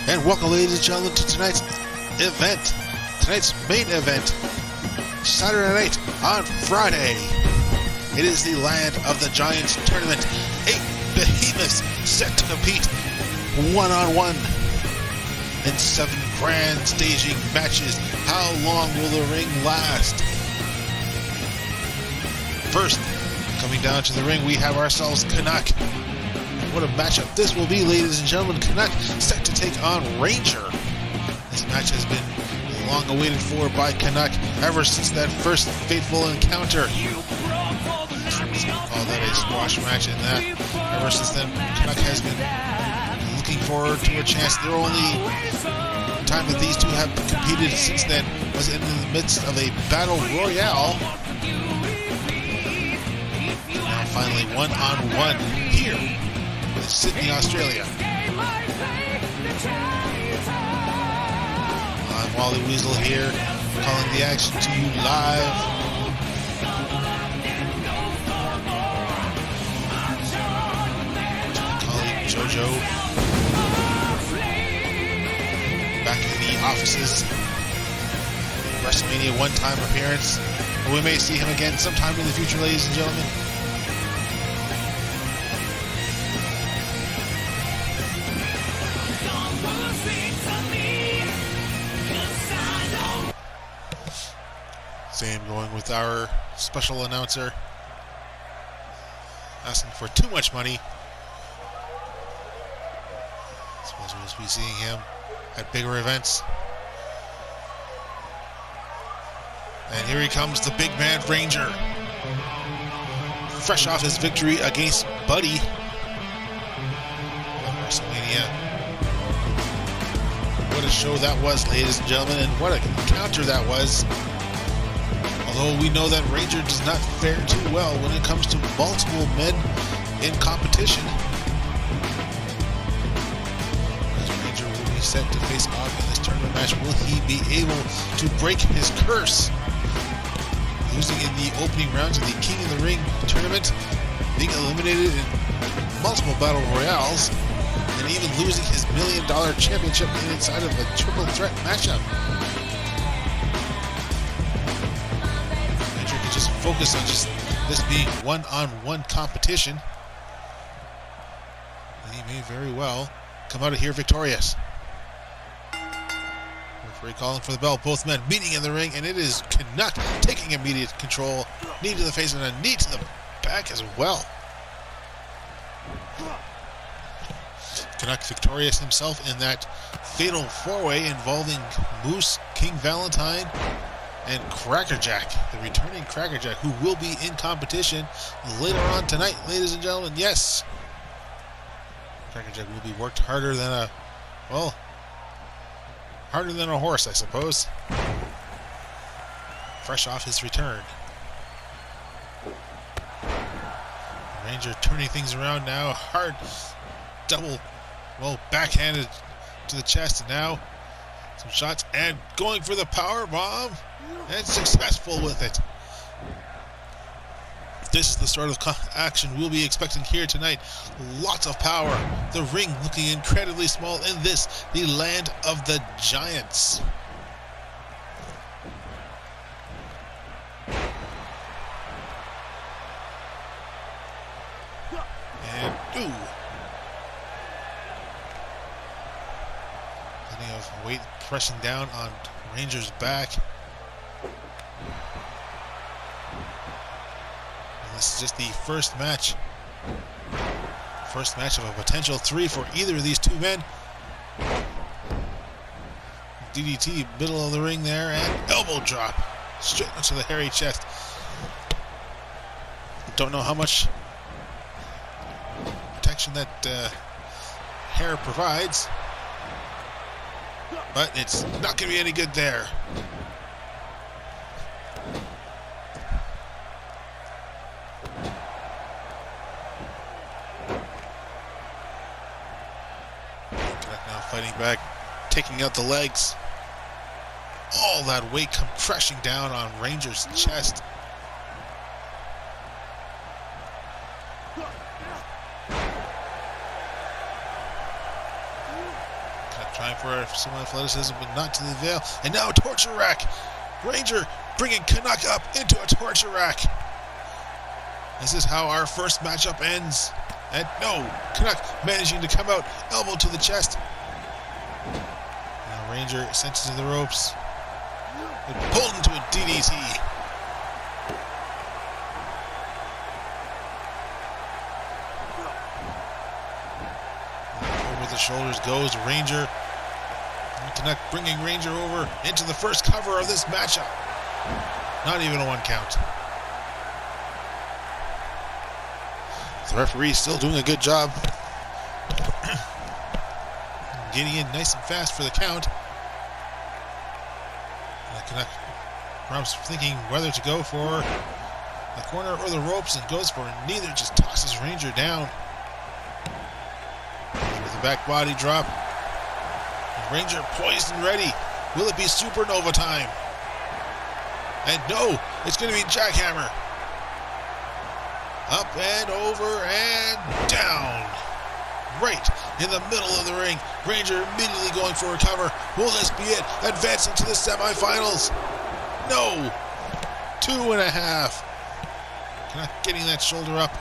And welcome, ladies and gentlemen, to tonight's event. Tonight's main event, Saturday night on Friday. It is the Land of the Giants tournament. 8 behemoths set to compete one-on-one in 7 grand staging matches. How long will the ring last? First, coming down to the ring, we have ourselves Canuck. What a matchup this will be, ladies and gentlemen. Canuck set to take on Ranger. This match has been long awaited for by Canuck ever since that first fateful encounter. Call that a squash match, and that ever since then, Canuck has been looking forward to a chance. The only time that these two have competed since then was in the midst of a battle royale. Now finally one-on-one here in Sydney, Australia. I'm Wally Weasel here, calling the action to you live. Colleague Jojo back in the offices. WrestleMania one-time appearance. But we may see him again sometime in the future, ladies and gentlemen. Same going with our special announcer, asking for too much money. I suppose we'll be seeing him at bigger events. And here he comes, the big man Ranger. Fresh off his victory against Buddy at WrestleMania. What a show that was, ladies and gentlemen, and what a encounter that was. Although we know that Ranger does not fare too well when it comes to multiple men in competition. As Ranger will be set to face off in this tournament match, will he be able to break his curse? Losing in the opening rounds of the King of the Ring tournament, being eliminated in multiple battle royales, and even losing his $1 million championship inside of a triple threat matchup. Just focus on just this being one-on-one competition. And he may very well come out of here victorious. Referee calling for the bell. Both men meeting in the ring, and it is Canuck taking immediate control. Knee to the face and a knee to the back as well. Canuck victorious himself in that fatal four-way involving Moose, King Valentine, and Crackerjack, the returning Crackerjack, who will be in competition later on tonight, ladies and gentlemen. Yes, Crackerjack will be worked harder than a horse, I suppose. Fresh off his return. Ranger turning things around now. Hard double, backhanded to the chest, and now some shots and going for the power bomb. And successful with it. This is the sort of action we'll be expecting here tonight. Lots of power. The ring looking incredibly small in this, the Land of the Giants. And plenty of weight pressing down on Ranger's back. This is just the first match of a potential 3 for either of these two men. DDT, middle of the ring there, and elbow drop straight into the hairy chest. Don't know how much protection that hair provides, but it's not going to be any good there. Fighting back, taking out the legs. All that weight come crashing down on Ranger's chest. Trying for some athleticism, but not to the avail. And now a torture rack. Ranger bringing Canuck up into a torture rack. This is how our first matchup ends. And no, Canuck managing to come out, elbow to the chest. Now Ranger sent to the ropes. And pulled into a DDT. Over the shoulders goes Ranger. Canuck bringing Ranger over into the first cover of this matchup. Not even a 1 count. The referee still doing a good job. Getting in nice and fast for the count. Canuck perhaps thinking whether to go for the corner or the ropes, and goes for neither, just tosses Ranger down. With the back body drop. Ranger poised and ready. Will it be supernova time? And no, it's going to be jackhammer. Up and over and down. Right in the middle of the ring. Ranger immediately going for a cover. Will this be it? Advancing to the semifinals. No. 2.5. Not getting that shoulder up.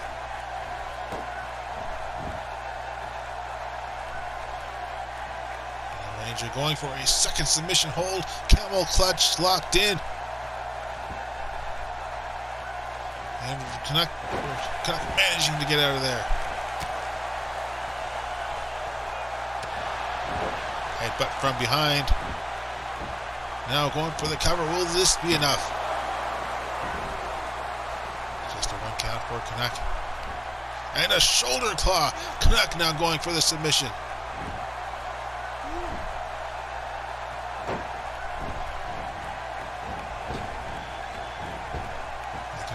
Ranger going for a second submission hold. Camel clutch locked in. And Canuck managing to get out of there. Headbutt from behind. Now going for the cover. Will this be enough? Just a 1 count for Canuck. And a shoulder claw. Canuck now going for the submission.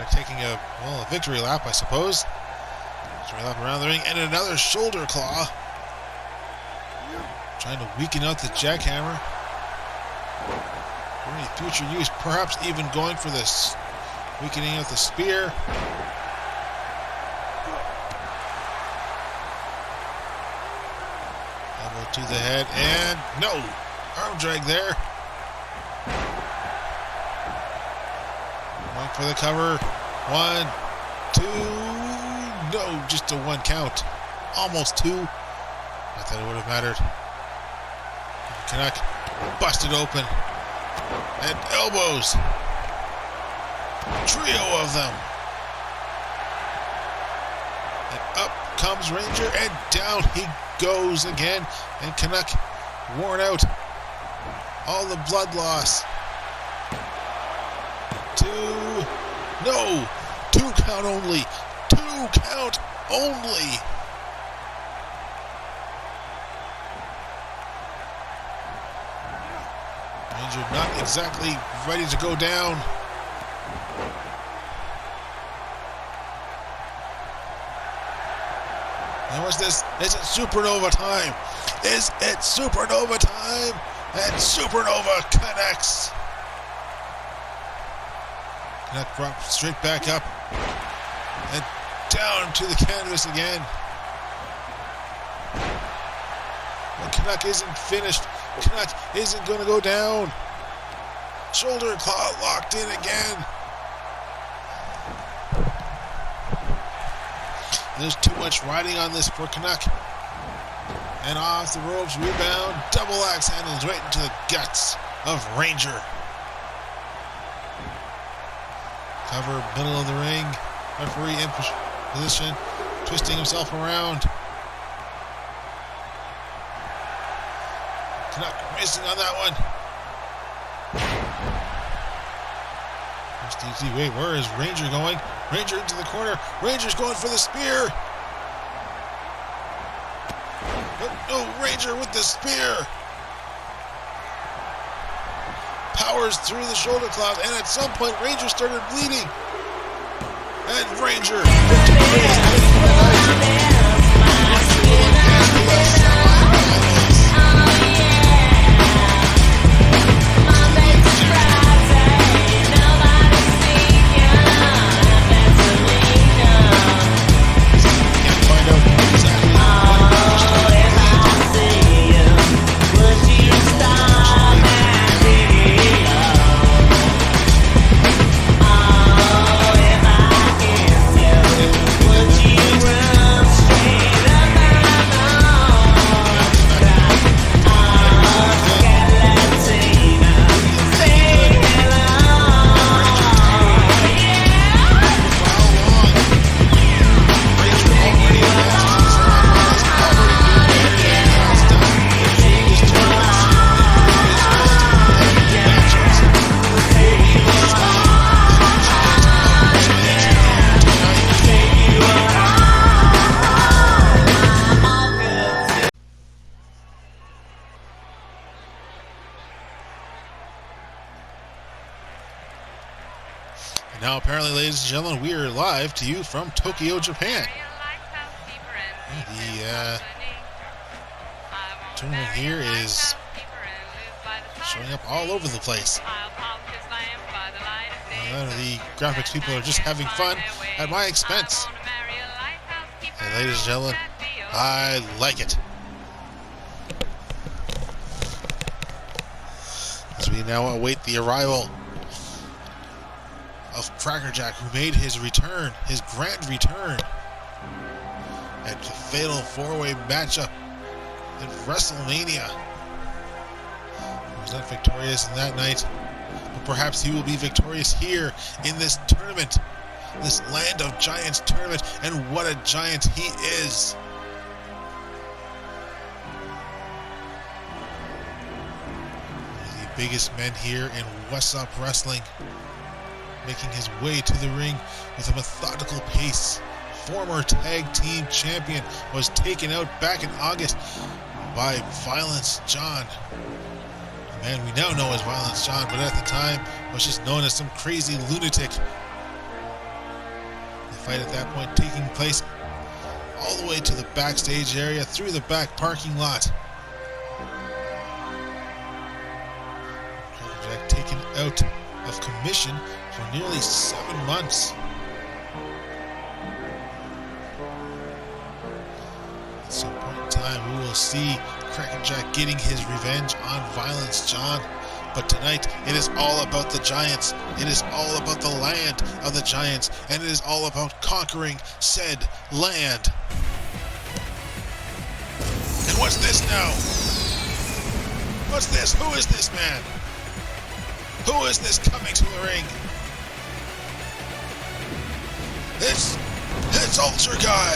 Taking a victory lap, I suppose. Victory lap around the ring, and another shoulder claw. Trying to weaken out the jackhammer. For any future use, perhaps even going for this. Weakening out the spear. Elbow to the head, and no! Arm drag there. Going for the cover. 1, 2, no, just a 1 count. Almost 2. Not that it would have mattered. Canuck busted open. And elbows. Trio of them. And up comes Ranger, and down he goes again. And Canuck worn out. All the blood loss. 2. No! 2 count only! 2 count only! Ranger not exactly ready to go down. Now what's this? Is it supernova time? Is it supernova time? And supernova connects! Canuck brought straight back up and down to the canvas again. But Canuck isn't finished. Canuck isn't going to go down. Shoulder claw locked in again. There's too much riding on this for Canuck. And off the ropes, rebound, double axe handles right into the guts of Ranger. Cover, middle of the ring. Referee in position, twisting himself around. Canuck missing on that one. Wait, where is Ranger going? Ranger into the corner. Ranger's going for the spear. But no, Ranger with the spear. Powers through the shoulder cloth, and at some point Ranger started bleeding. And Ranger now, apparently, ladies and gentlemen, we are live to you from Tokyo, Japan. The tournament here is showing up all over the place. The graphics people are just having fun at my expense. And ladies and gentlemen, I like it. As we now await the arrival of Crackerjack, who made his return, his grand return, at the fatal four-way matchup in WrestleMania. He was not victorious in that night, but perhaps he will be victorious here in this tournament, this Land of Giants tournament, and what a giant he is. One of the biggest men here in What's Up Wrestling, making his way to the ring with a methodical pace. Former tag team champion was taken out back in August by Violence John. The man we now know as Violence John, but at the time was just known as some crazy lunatic. The fight at that point taking place all the way to the backstage area through the back parking lot. Crackerjack taken out of commission for nearly 7 months. At some point in time, we will see Crackerjack getting his revenge on Violence John. But tonight, it is all about the Giants. It is all about the land of the Giants. And it is all about conquering said land. And what's this now? What's this? Who is this man? Who is this coming to the ring? It's Ultra Guy.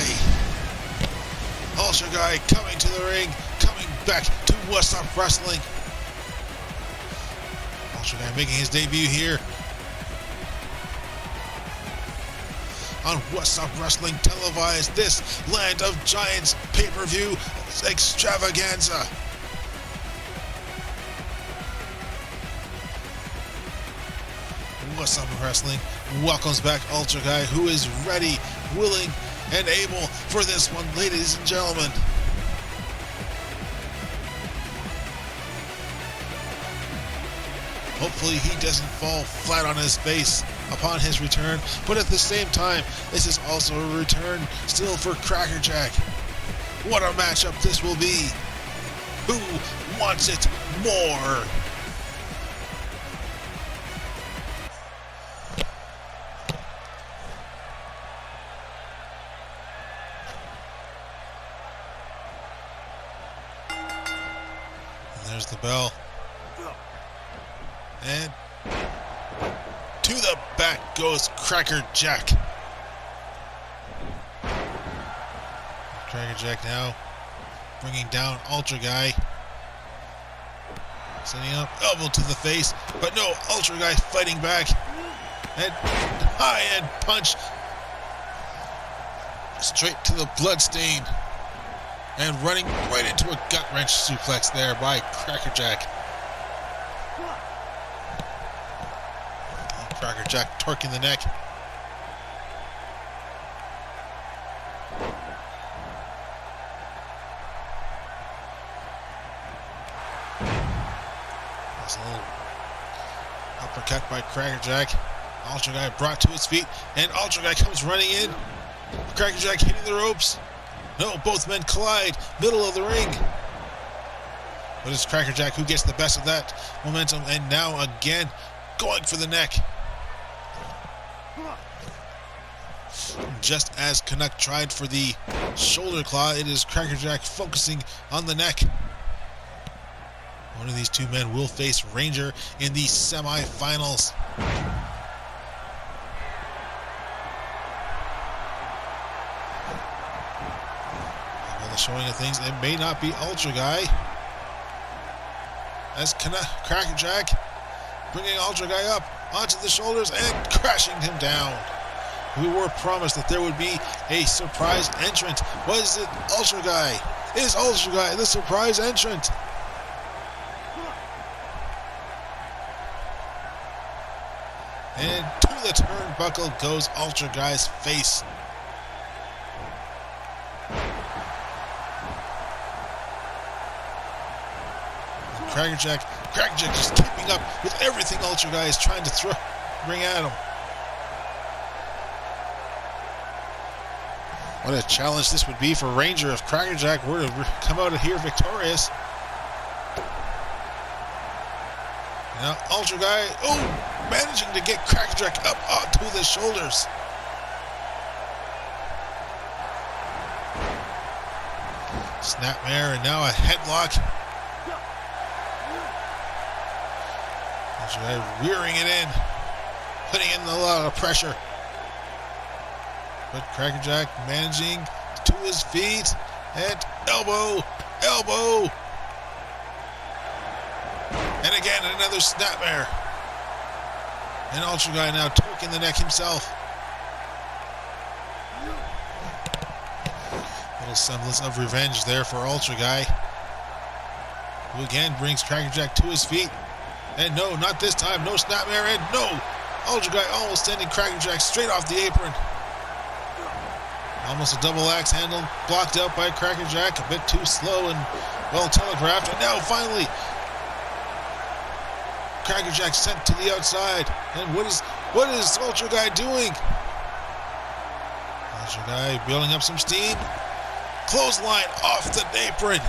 Ultra Guy coming to the ring, coming back to What's Up Wrestling. Ultra Guy making his debut here on What's Up Wrestling televised, this Land of Giants pay-per-view extravaganza. What's Up Wrestling welcomes back Ultra Guy, who is ready, willing, and able for this one, ladies and gentlemen. Hopefully he doesn't fall flat on his face upon his return, but at the same time, this is also a return still for Crackerjack. What a matchup this will be. Who wants it more? There's the bell. And to the back goes Crackerjack. Crackerjack now bringing down Ultra Guy. Setting up, elbow to the face, but no, Ultra Guy fighting back. And high-end punch straight to the bloodstain. And running right into a gut-wrench suplex there by Crackerjack. Crackerjack torquing the neck. There's a little uppercut by Crackerjack. Ultra Guy brought to his feet, and Ultra Guy comes running in. Crackerjack hitting the ropes. No, both men collide, middle of the ring. But it's Crackerjack who gets the best of that momentum, and now again going for the neck. Just as Canuck tried for the shoulder claw, it is Crackerjack focusing on the neck. One of these two men will face Ranger in the semifinals. Showing of things, it may not be Ultra Guy, as Crackerjack bringing Ultra Guy up onto the shoulders and crashing him down. We were promised that there would be a surprise entrant. Was it Ultra Guy? Is Ultra Guy the surprise entrant? And to the turnbuckle goes Ultra Guy's face. Crackerjack just keeping up with everything Ultra Guy is trying to bring at him. What a challenge this would be for Ranger if Crackerjack were to come out of here victorious. Now Ultra Guy, managing to get Crackerjack up onto the shoulders. Snapmare and now a headlock. Ultra Guy rearing it in, putting in a lot of pressure. But Crackerjack managing to his feet and elbow. And again, another snapmare. And Ultra Guy now torquing the neck himself. Little semblance of revenge there for Ultra Guy, who again brings Crackerjack to his feet. And no, not this time. No snapmare, and no! Ultra Guy almost sending Crackerjack straight off the apron. Almost a double axe handle, blocked out by Crackerjack, a bit too slow and well telegraphed. And now finally, Crackerjack sent to the outside. And what is Ultra Guy doing? Ultra Guy building up some steam. Clothesline off the apron.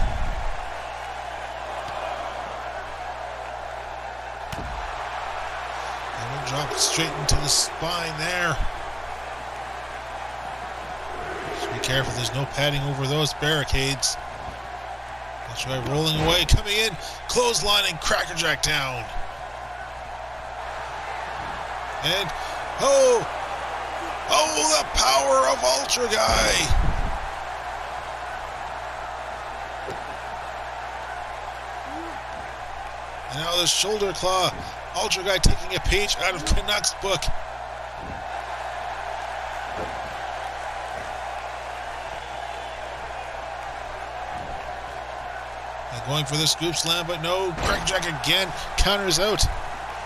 And we'll drop it straight into the spine there. Just be careful, there's no padding over those barricades. Ultra Guy rolling away, coming in, clotheslining Crackerjack down. And, the power of Ultra Guy! And now the shoulder claw. Ultra Guy taking a page out of Canuck's book. And going for the scoop slam, but no, Crackerjack again counters out.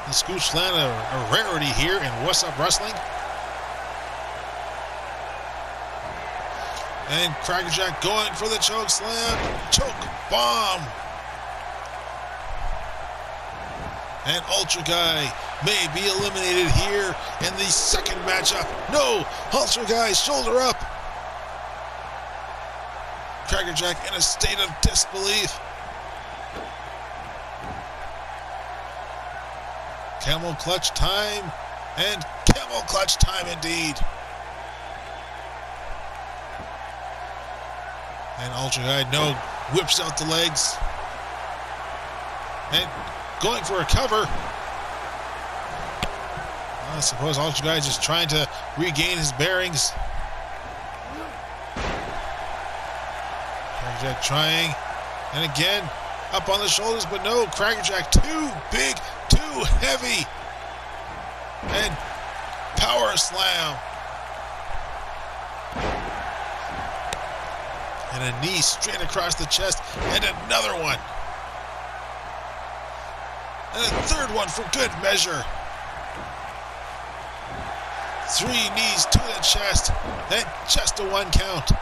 The scoop slam, a rarity here in What's Up Wrestling. And Crackerjack going for the choke slam. Choke bomb. And Ultra Guy may be eliminated here in the second matchup. No! Ultra Guy shoulder up. Crackerjack in a state of disbelief. Camel clutch time, and camel clutch time indeed. And Ultra Guy, no, whips out the legs. And going for a cover. I suppose Ultra Guy is just trying to regain his bearings. Crackerjack trying, and again, up on the shoulders, but no, Crackerjack too big, too heavy. And power slam. And a knee straight across the chest, and another one. And a third one for good measure. 3 knees to the chest, and just a 1 count.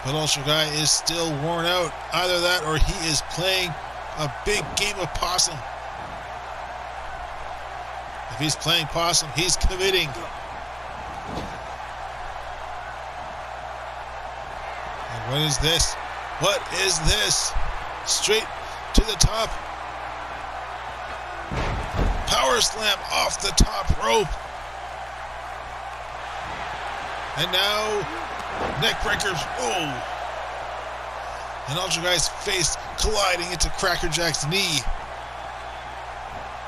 But Ultra Guy is still worn out. Either that or he is playing a big game of possum. If he's playing possum, he's committing. And what is this? What is this? Straight to the top. Power slam off the top rope. And now, neck breakers. Oh! And Ultra Guy's face colliding into Crackerjack's knee.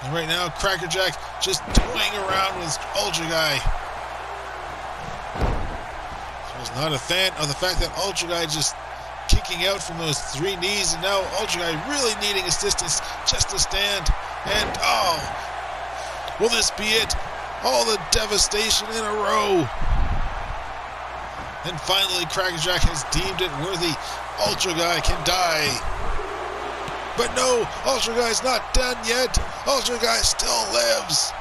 And right now, Crackerjack just toying around with Ultra Guy. So I was not a fan of the fact that Ultra Guy just kicking out from those 3 knees, and now Ultra Guy really needing assistance just to stand. And will this be it? All the devastation in a row. And finally, Crackerjack has deemed it worthy. Ultra Guy can die. But no, Ultra Guy's not done yet. Ultra Guy still lives.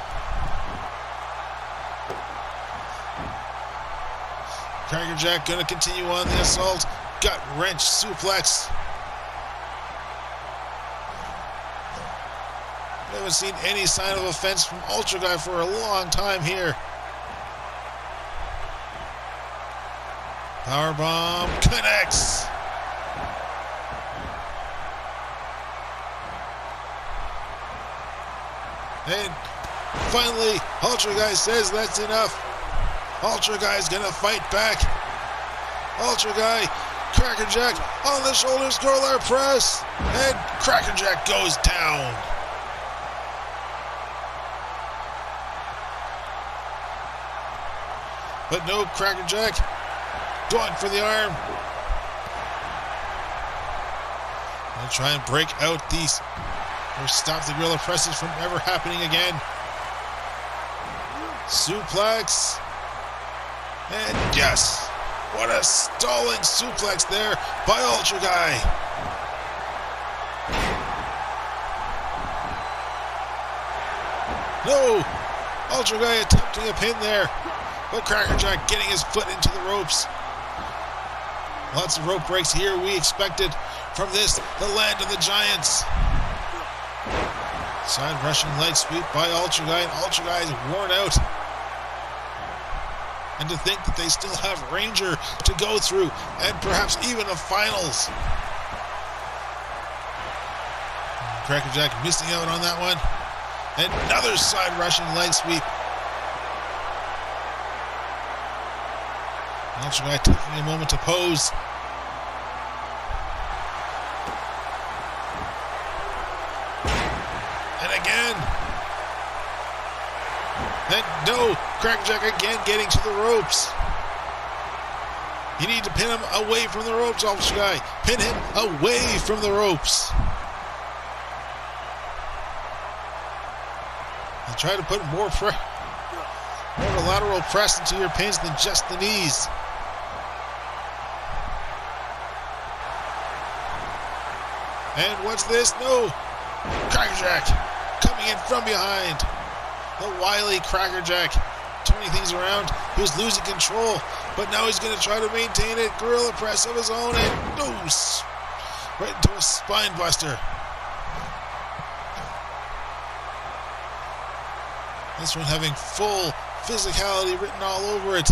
Crackerjack gonna continue on the assault. Gut wrench suplex. We haven't seen any sign of offense from Ultra Guy for a long time here. Powerbomb connects. And finally, Ultra Guy says that's enough. Ultra Guy's gonna fight back. Ultra Guy, Crackerjack on the shoulder scroller press, and Crackerjack goes down. But no, Crackerjack going for the arm. Gonna try and break out these, or stop the gorilla presses from ever happening again. Suplex. And yes, what a stalling suplex there by Ultra Guy. No, Ultra Guy attempting a pin there, but Crackerjack getting his foot into the ropes. Lots of rope breaks here we expected from this, the land of the giants. Side rushing leg sweep by Ultra Guy, and Ultra Guy is worn out. And to think that they still have Ranger to go through, and perhaps even a finals. Crackerjack missing out on that one. And another side rushing leg sweep. Ultra Guy taking a moment to pose. And again. And no, Crackerjack again getting to the ropes. You need to pin him away from the ropes, Ultra Guy. Pin him away from the ropes. And try to put more of a lateral press into your pins than just the knees. And what's this? No! Crackerjack coming in from behind. The wily Crackerjack turning things around. He was losing control, but now he's going to try to maintain it. Gorilla press of his own, and noose right into a spine buster. This one having full physicality written all over it.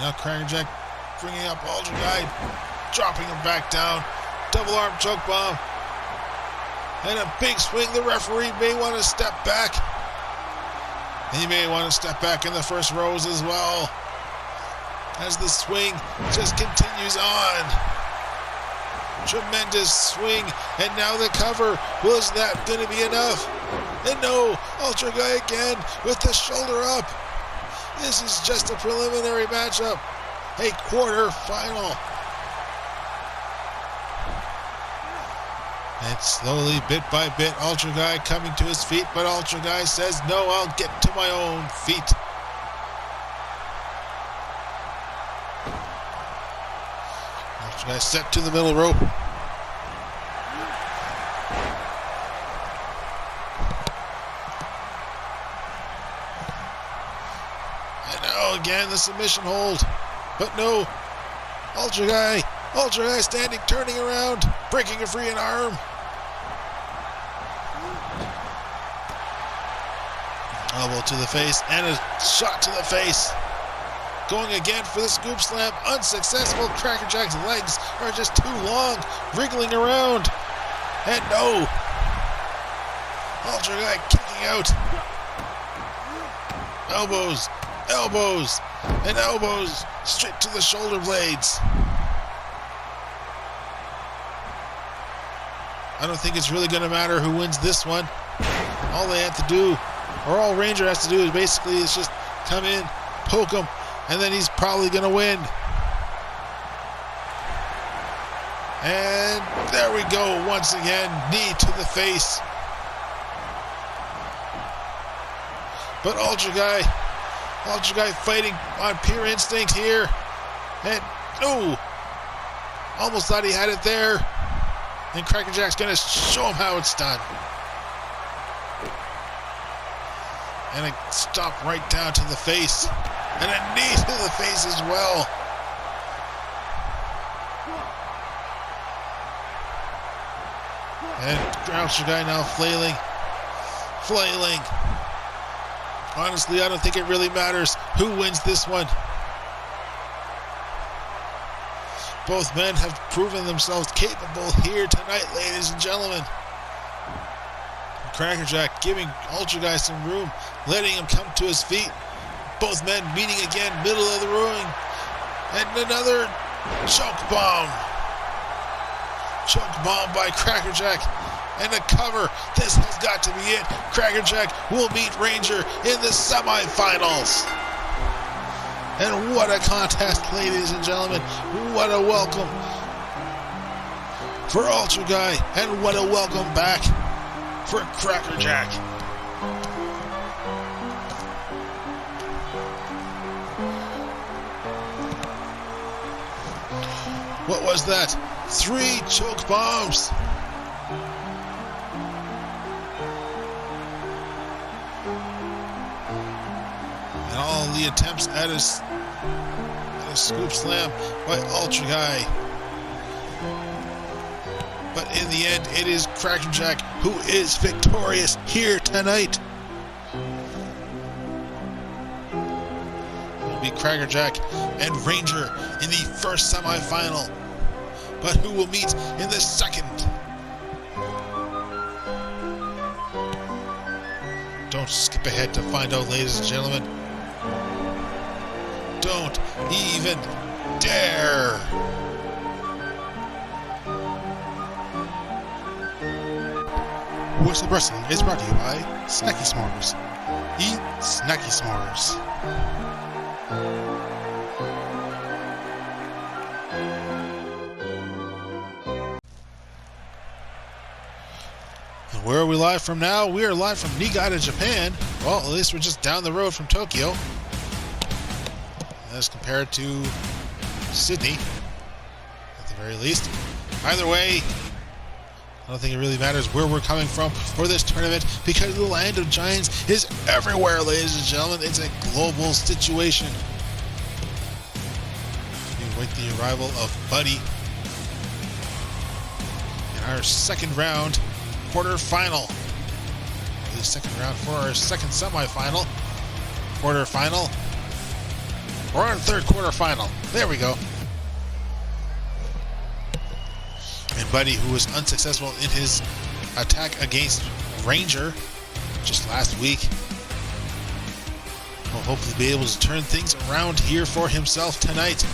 Now Crackerjack bringing up Ultra Guy, dropping him back down. Double arm choke bomb. And a big swing. The referee may want to step back. And he may want to step back in the first rows as well, as the swing just continues on. Tremendous swing. And now the cover. Was that going to be enough? And no. Ultra Guy again with the shoulder up. This is just a preliminary matchup. A quarter final. And slowly, bit by bit, Ultra Guy coming to his feet, but Ultra Guy says, no, I'll get to my own feet. Ultra Guy set to the middle rope. And now again, the submission hold. But no, Ultra Guy standing, turning around, breaking a free arm. Elbow to the face and a shot to the face. Going again for the scoop slam. Unsuccessful. Crackerjack's legs are just too long. Wriggling around. And no. Ultra Guy kicking out. Elbows. Elbows. And elbows straight to the shoulder blades. I don't think it's really going to matter who wins this one. All they have to do, or all Ranger has to do, is basically just come in, poke him, and then he's probably going to win. And there we go once again, knee to the face. But Ultra Guy fighting on pure instinct here. And, oh, Almost thought he had it there. And Crackerjack's going to show him how it's done. And a stop right down to the face. And a knee to the face as well. And Groucho Guy now flailing. Honestly, I don't think it really matters who wins this one. Both men have proven themselves capable here tonight, ladies and gentlemen. Crackerjack giving Ultra Guy some room, letting him come to his feet. Both men meeting again, middle of the ring. And another choke bomb. Choke bomb by Crackerjack. And a cover. This has got to be it. Crackerjack will meet Ranger in the semifinals. And what a contest, ladies and gentlemen. What a welcome for Ultra Guy. And what a welcome back for Crackerjack. What was that? 3 choke bombs. And all the attempts at a scoop slam by Ultra Guy. But in the end, it is Crackerjack who is victorious here tonight. It'll be Crackerjack and Ranger in the first semifinal. But who will meet in the second? Don't skip ahead to find out, ladies and gentlemen. Don't even dare! Wrestling Wrestling is brought to you by Snacky S'mores. Eat Snacky S'mores. And where are we live from now? We are live from Niigata, Japan. Well, at least we're just down the road from Tokyo. As compared to Sydney, at the very least. Either way, I don't think it really matters where we're coming from for this tournament because the Land of Giants is everywhere, ladies and gentlemen. It's a global situation. We await the arrival of Buddy in our second round quarterfinal. The second round for our second semifinal. Quarterfinal. We're on third quarterfinal. There we go. And Buddy, who was unsuccessful in his attack against Ranger just last week, will hopefully be able to turn things around here for himself tonight.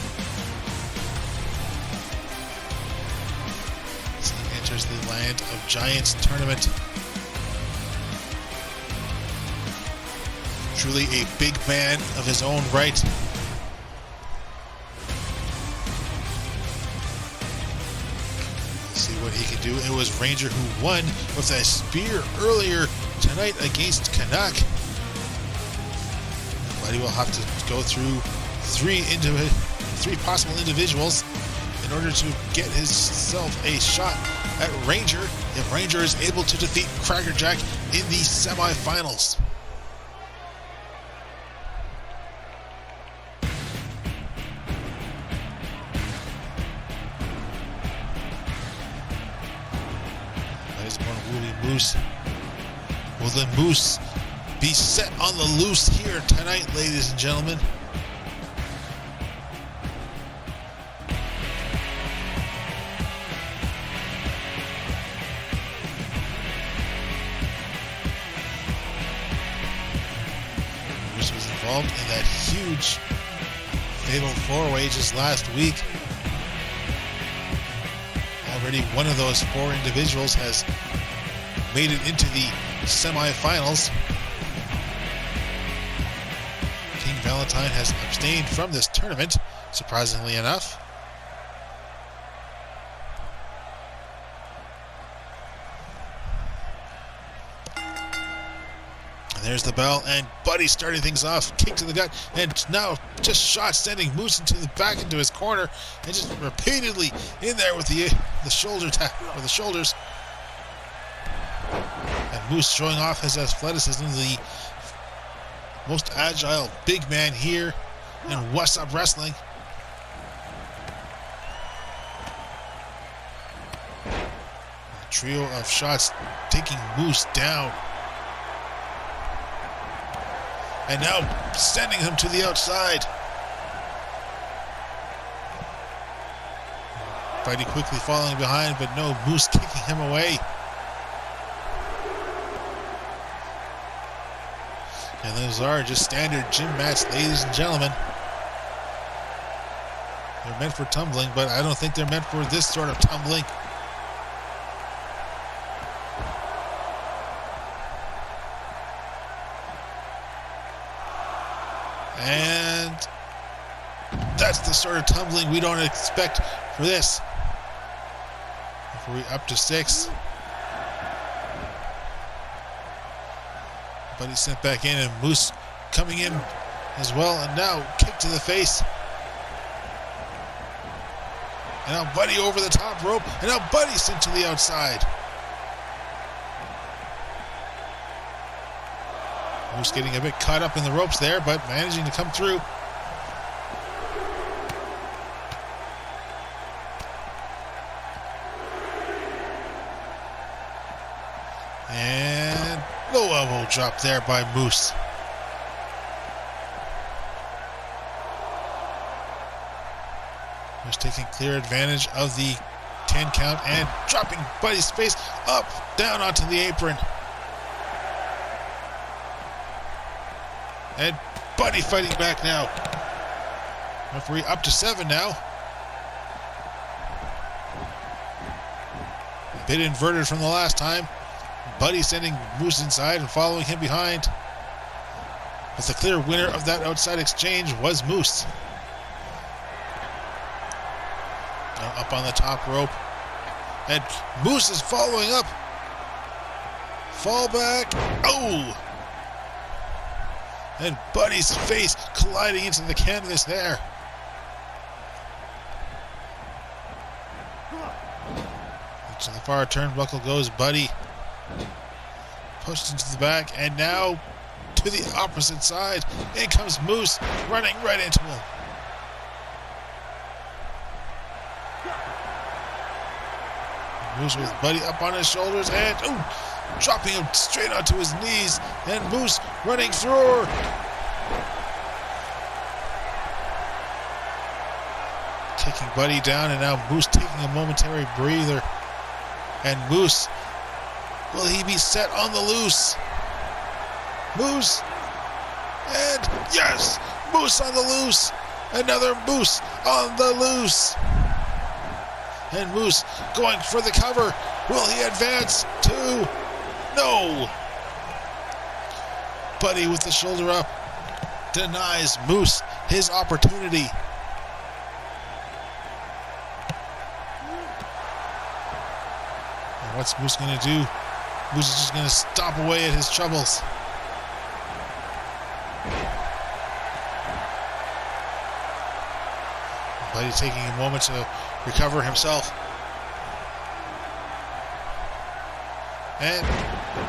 As he enters the Land of Giants tournament. Truly a big man of his own right. See what he can do. It was Ranger who won with a spear earlier tonight against Canuck. But he will have to go through three possible individuals in order to get himself a shot at Ranger if Ranger is able to defeat Crackerjack in the semifinals. Will the Moose be set on the loose here tonight, ladies and gentlemen? Moose was involved in that huge fatal four-way just last week. Already one of those 4 individuals has made it into the semifinals. King Valentine has abstained from this tournament, surprisingly enough. And There's the bell, and Buddy starting things off. Kick to the gut, and now just shot sending Moose into the back into his corner, and just repeatedly in there with the shoulder tap or the shoulders. And Moose showing off his athleticism, the most agile big man here in What's Up Wrestling. A trio of shots taking Moose down. And now sending him to the outside. Buddy quickly falling behind, but no, Moose kicking him away. And those are just standard gym mats, ladies and gentlemen. They're meant for tumbling, but I don't think they're meant for this sort of tumbling. And that's the sort of tumbling we don't expect for this. Referee up to 6. Buddy sent back in, and Moose coming in as well. And now kick to the face. And now Buddy over the top rope. And now Buddy sent to the outside. Moose getting a bit caught up in the ropes there, but managing to come through. And low elbow drop there by Moose. Moose taking clear advantage of the 10 count and dropping Buddy's face up, down onto the apron. And Buddy fighting back now. Referee up to 7 now. A bit inverted from the last time. Buddy sending Moose inside and following him behind. But the clear winner of that outside exchange was Moose. Now up on the top rope. And Moose is following up. Fall back. Oh! And Buddy's face colliding into the canvas there. To the far turnbuckle goes Buddy. Pushed into the back, and now to the opposite side. In comes Moose, running right into him. Moose with Buddy up on his shoulders, and dropping him straight onto his knees, and Moose running through. Kicking Buddy down, and now Moose taking a momentary breather. And Moose, will he be set on the loose? Moose, and yes, Moose on the loose. Another Moose on the loose. And Moose going for the cover. Will he advance to? No. Buddy with the shoulder up denies Moose his opportunity. And what's Moose going to do? Moose is just going to stomp away at his troubles. Buddy taking a moment to recover himself. And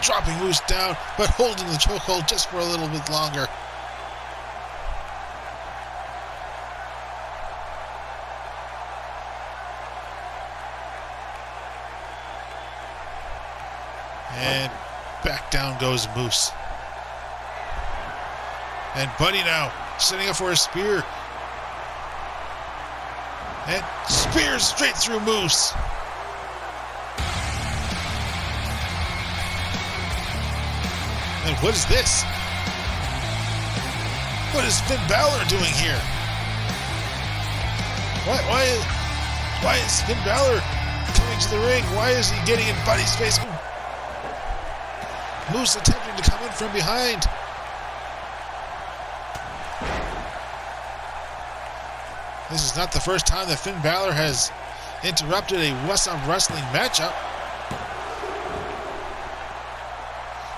dropping Moose down, but holding the chokehold just for a little bit longer. And back down goes Moose. And Buddy now setting up for a spear. And spear straight through Moose. And what is this? What is Finn Balor doing here? Why is Finn Balor coming to the ring? Why is he getting in Buddy's face? Moose attempting to come in from behind. This is not the first time that Finn Balor has interrupted a What's Up Wrestling matchup.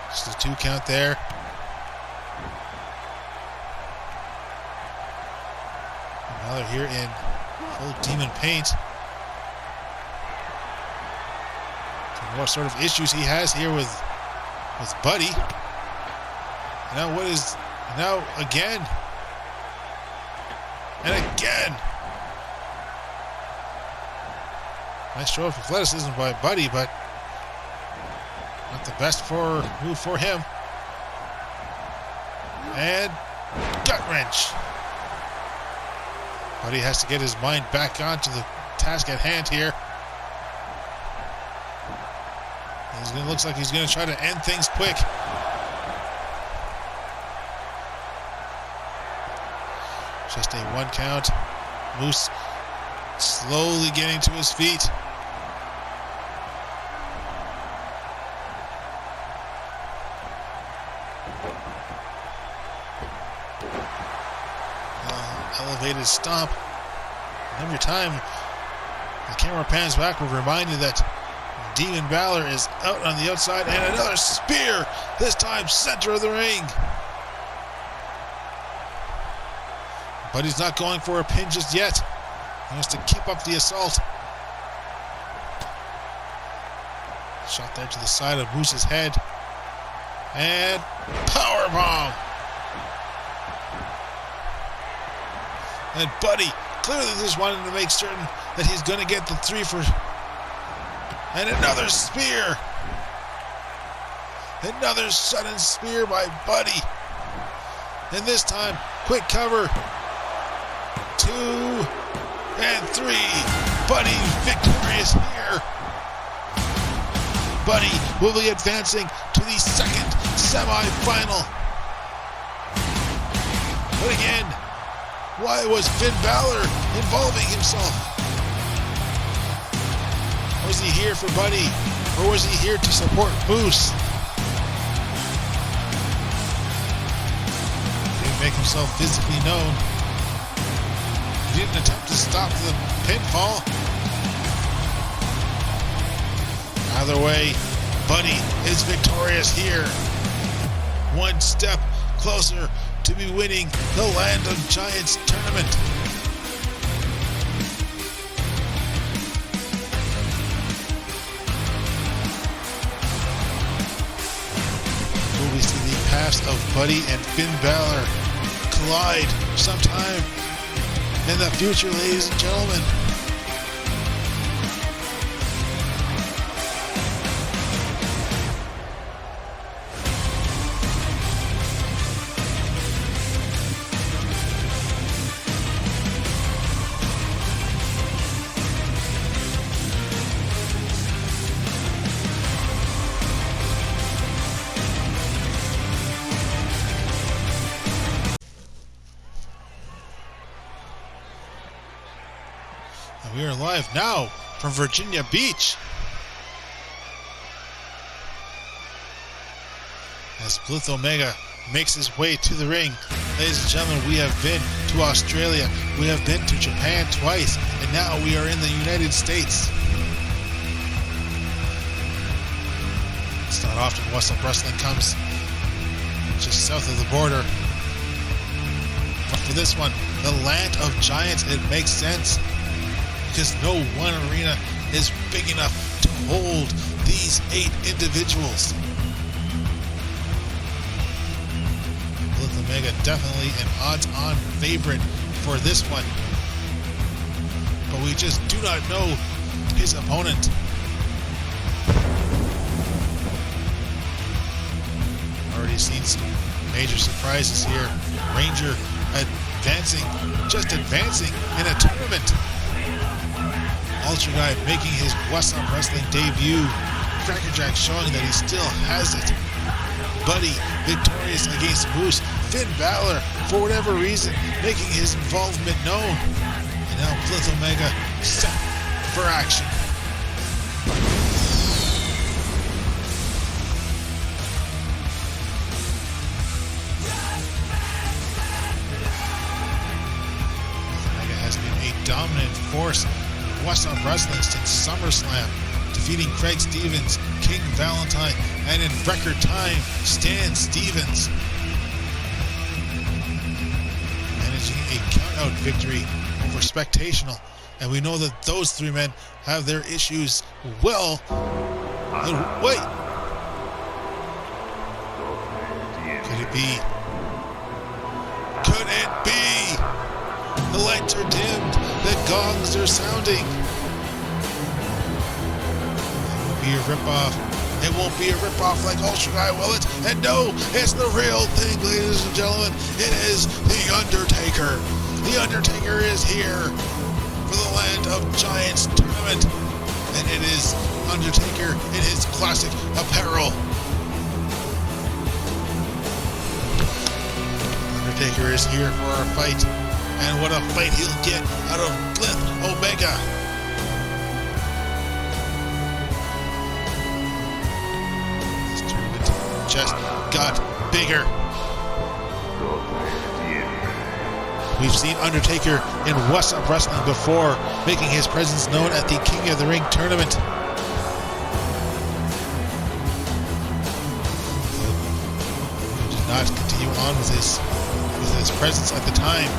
Just a 2 count there. Now they're here in full demon paint. So what sort of issues he has here with Buddy. Now again. And again. Nice show of athleticism by Buddy, but not the best move for him. And gut wrench. Buddy has to get his mind back onto the task at hand here. Looks like he's going to try to end things quick. Just a 1 count. Moose slowly getting to his feet. Elevated stomp. Every time the camera pans back, we're reminded that Demon Balor is out on the outside, and another spear, this time center of the ring. But he's not going for a pin just yet. He wants to keep up the assault. Shot there to the side of Moose's head. And powerbomb. And Buddy clearly just wanted to make certain that he's going to get the 3 for... And another spear. Another sudden spear by Buddy. And this time, quick cover. 2 and 3. Buddy victorious here. Buddy will be advancing to the second semi-final. But again, why was Finn Balor involving himself? Was he here for Buddy, or was he here to support Moose? He didn't make himself physically known. He didn't attempt to stop the pinfall. Either way, Buddy is victorious here. 1 step closer to be winning the Land of Giants tournament. We see the past of Buddy and Finn Balor collide sometime in the future, ladies and gentlemen. We are live now from Virginia Beach as Blithe Omega makes his way to the ring. Ladies and gentlemen, we have been to Australia, we have been to Japan twice, and now we are in the United States. It's not often Wrestle Wrestling comes just south of the border, but for this one, the Land of Giants, it makes sense. Because no one arena is big enough to hold these 8 individuals. Blithe Omega definitely an odds-on favorite for this one. But we just do not know his opponent. Already seen some major surprises here. Ranger advancing in a tournament. Ultra Guy making his Western Wrestling debut. Crackerjack showing that he still has it. Buddy victorious against Moose. Finn Balor, for whatever reason, making his involvement known. And now Blithe Omega set for action. Blithe Omega has been a dominant force Western Wrestling since SummerSlam, defeating Craig Stevens, King Valentine, and in record time, Stan Stevens. Managing a count knockout victory for Spectational. And we know that those three men have their issues well. Wait. Could it be? Could it be? The lights are dimmed. The gongs are sounding. It won't be a ripoff. It won't be a ripoff like Ultra Guy, will it? And no, it's the real thing, ladies and gentlemen. It is The Undertaker. The Undertaker is here for the Land of Giants tournament. And it is Undertaker in his classic apparel. Undertaker is here for our fight. And what a fight he'll get out of Blithe Omega. This tournament just got bigger. We've seen Undertaker in What's Up Wrestling before, making his presence known at the King of the Ring tournament. He did not continue on with his presence at the time.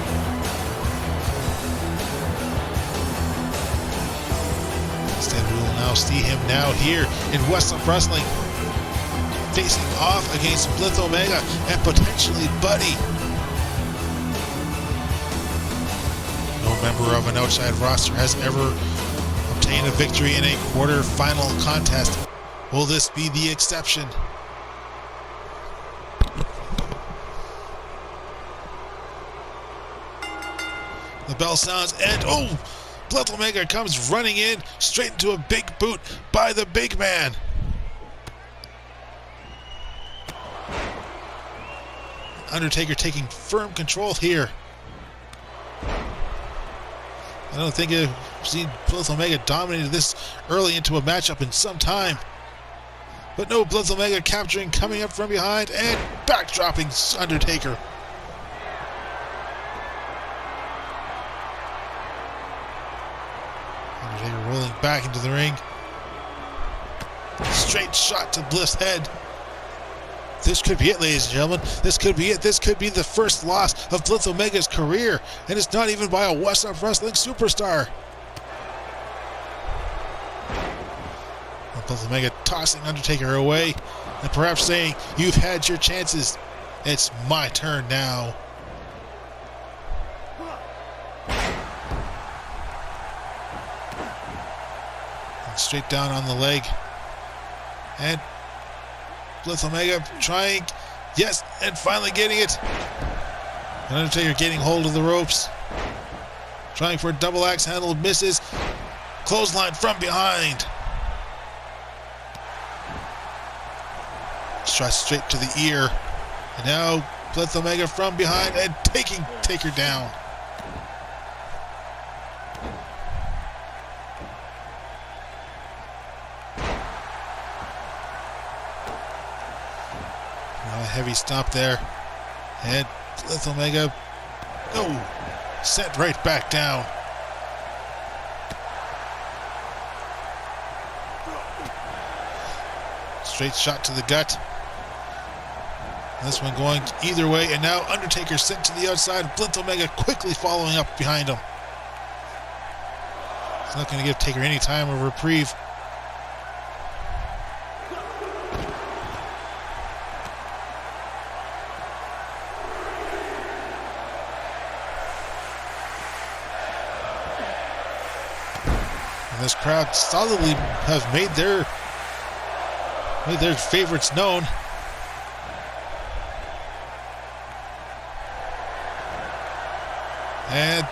Instead, we will now see him now here in What's Up Wrestling, facing off against Blithe Omega and potentially Buddy. No member of an outside roster has ever obtained a victory in a quarter-final contest. Will this be the exception? The bell sounds and Blithe Omega comes running in straight into a big boot by the big man. Undertaker taking firm control here. I don't think I've seen Blithe Omega dominated this early into a matchup in some time. But no, Blithe Omega capturing, coming up from behind, and backdropping Undertaker. Undertaker rolling back into the ring. Straight shot to Blithe's head. This could be it, ladies and gentlemen. This could be it. This could be the first loss of Blithe Omega's career. And it's not even by a What's Up Wrestling superstar. Blithe Omega tossing Undertaker away and perhaps saying, "You've had your chances. It's my turn now." And straight down on the leg. And Blithe Omega trying, yes, and finally getting it. And Undertaker getting hold of the ropes. Trying for a double axe handle, misses. Clothesline from behind. Shot straight to the ear. And now Blithe Omega from behind and taking Taker down. Now a heavy stomp there. And Blithe Omega, sent right back down. Straight shot to the gut. This one going either way, and now Undertaker sent to the outside. Blithe Omega quickly following up behind him. It's not going to give Taker any time of reprieve. And this crowd solidly have made their favorites known. And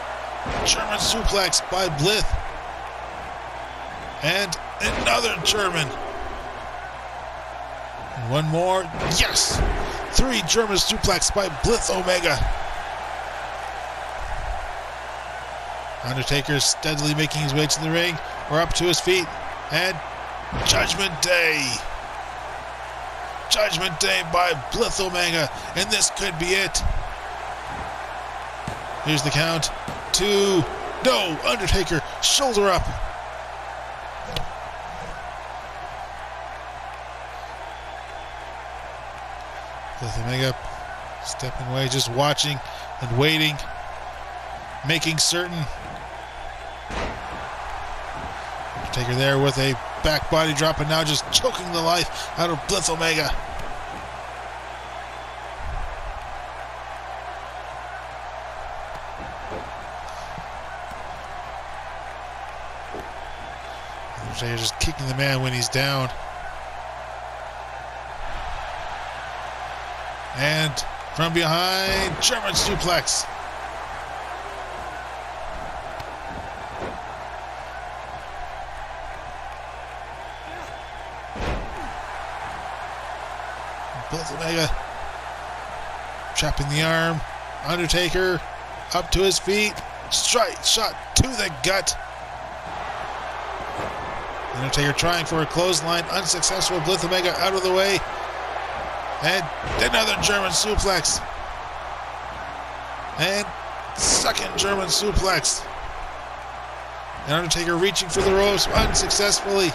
German suplex by Blithe. And another German. And one more. Yes! 3 German suplex by Blithe Omega. Undertaker steadily making his way to the ring. Or up to his feet. And Judgment Day. Judgment Day by Blithe Omega. And this could be it. Here's the count. 2. No! Undertaker, shoulder up. Blithe Omega stepping away, just watching and waiting. making certain. Undertaker there with a back body drop, and now just choking the life out of Blithe Omega. Undertaker just kicking the man when he's down. And from behind, German suplex. Blithe Omega trapping the arm. Undertaker up to his feet. Strike shot to the gut. Undertaker trying for a clothesline. Unsuccessful. Blithe Omega out of the way. And another German suplex. And second German suplex. And Undertaker reaching for the ropes unsuccessfully.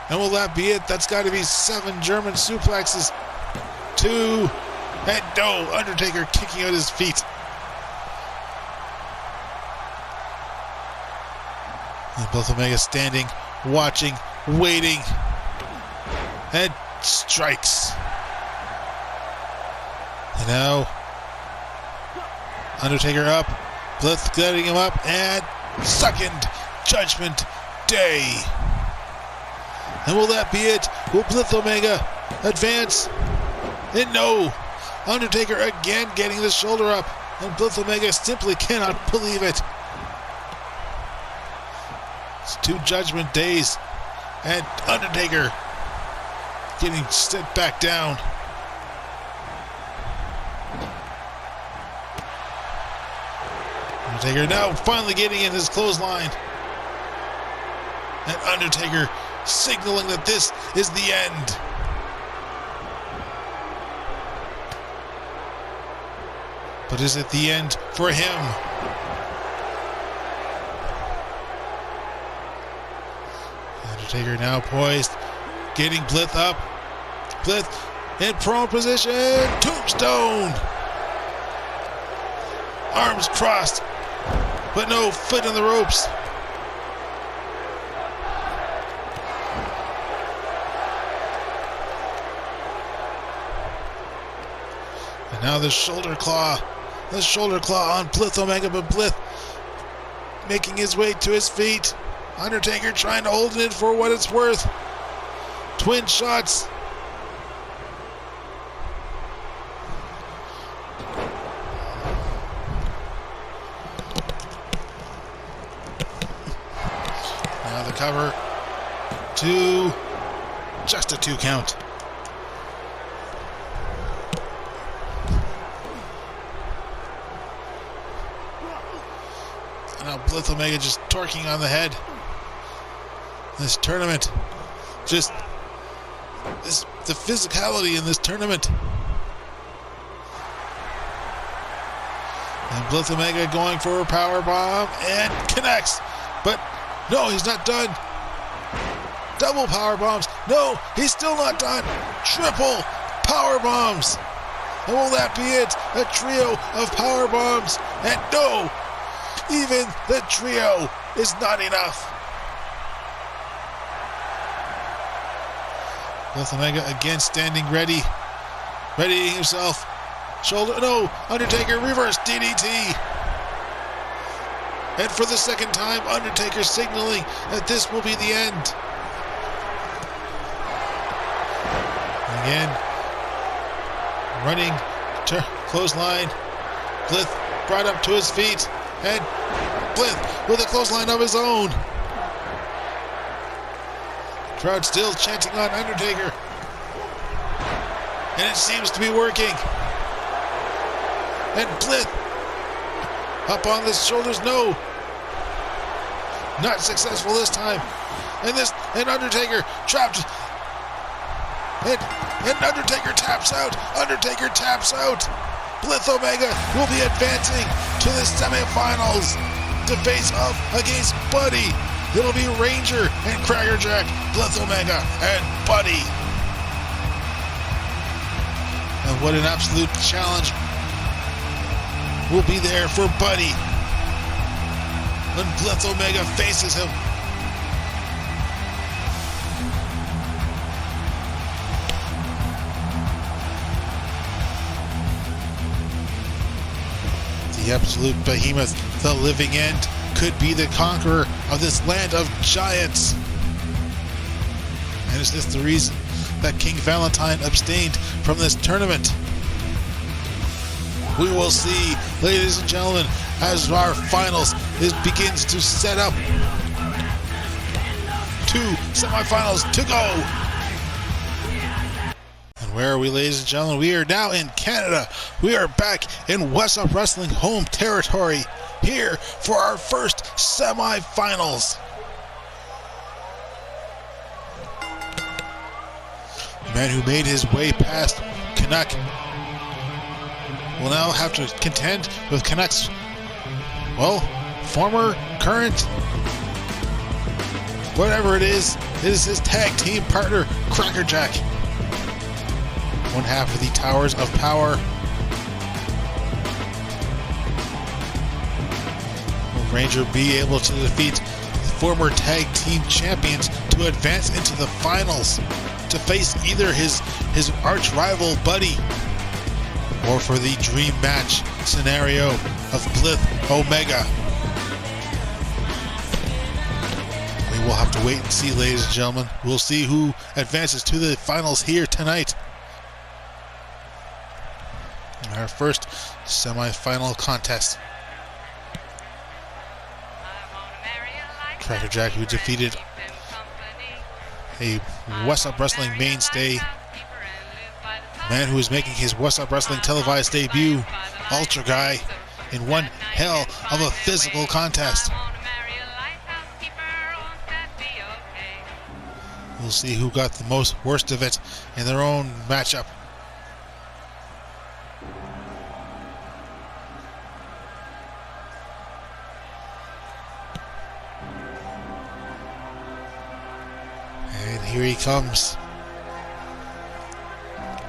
And will that be it? That's got to be 7 German suplexes. 2. And no, Undertaker kicking out his feet. And Blithe Omega standing, watching, waiting, and strikes. And now Undertaker up, Blithe getting him up, and second Judgment Day. And will that be it? Will Blithe Omega advance? And no, Undertaker again getting the shoulder up, and Blithe Omega simply cannot believe it. It's 2 Judgment Days, and Undertaker getting set back down. Undertaker now finally getting in his clothesline. And Undertaker signaling that this is the end. But is it the end for him? Undertaker now poised, getting Blithe up. Blithe in prone position. Tombstone. Arms crossed, but no foot in the ropes. And now the shoulder claw on Blithe Omega, but Blithe making his way to his feet. Undertaker trying to hold it in for what it's worth. Twin shots. Now the cover. 2. Just a 2 count. Now Blithe Omega just torquing on the head. This tournament, just the physicality in this tournament. And Blithe Omega going for a power bomb and connects, but no, he's not done. Double power bombs. No, he's still not done. Triple power bombs. And will that be it? A trio of power bombs. And no, even the trio is not enough. Blithe Omega again standing ready. Readying himself. Shoulder, no, Undertaker reverse DDT. And for the second time, Undertaker signaling that this will be the end. Again, running to clothesline. Blithe brought up to his feet. And Blithe with a clothesline of his own. Crowd still chanting on Undertaker. And it seems to be working. And Blithe up on the shoulders, no. Not successful this time. And Undertaker trapped. And Undertaker taps out. Undertaker taps out. Blithe Omega will be advancing to the semifinals to face off against Buddy. It'll be Ranger and Crackerjack, Blithe Omega, and Buddy. And what an absolute challenge will be there for Buddy when Blithe Omega faces him. The absolute behemoth, the living end, could be the conqueror of this land of giants. And is this the reason that King Valentine abstained from this tournament? We will see, ladies and gentlemen, as our finals begins to set up. 2 semifinals to go. And where are we, ladies and gentlemen? We are now in Canada. We are back in West Up Wrestling home territory, here for our first semifinals. The man who made his way past Canuck will now have to contend with Canuck's, well, former, current, whatever it is his tag team partner, Crackerjack. One half of the Towers of Power. Will Ranger be able to defeat former tag team champions to advance into the finals to face either his arch rival Buddy, or for the dream match scenario of Blithe Omega? We will have to wait and see, ladies and gentlemen. We'll see who advances to the finals here tonight. Our first semi-final contest. Crackerjack, who defeated a West Up Wrestling mainstay, man who is making his West Up Wrestling televised debut, Ultra Guy, in one hell of a physical contest. We'll see who got the worst of it in their own matchup. And here he comes,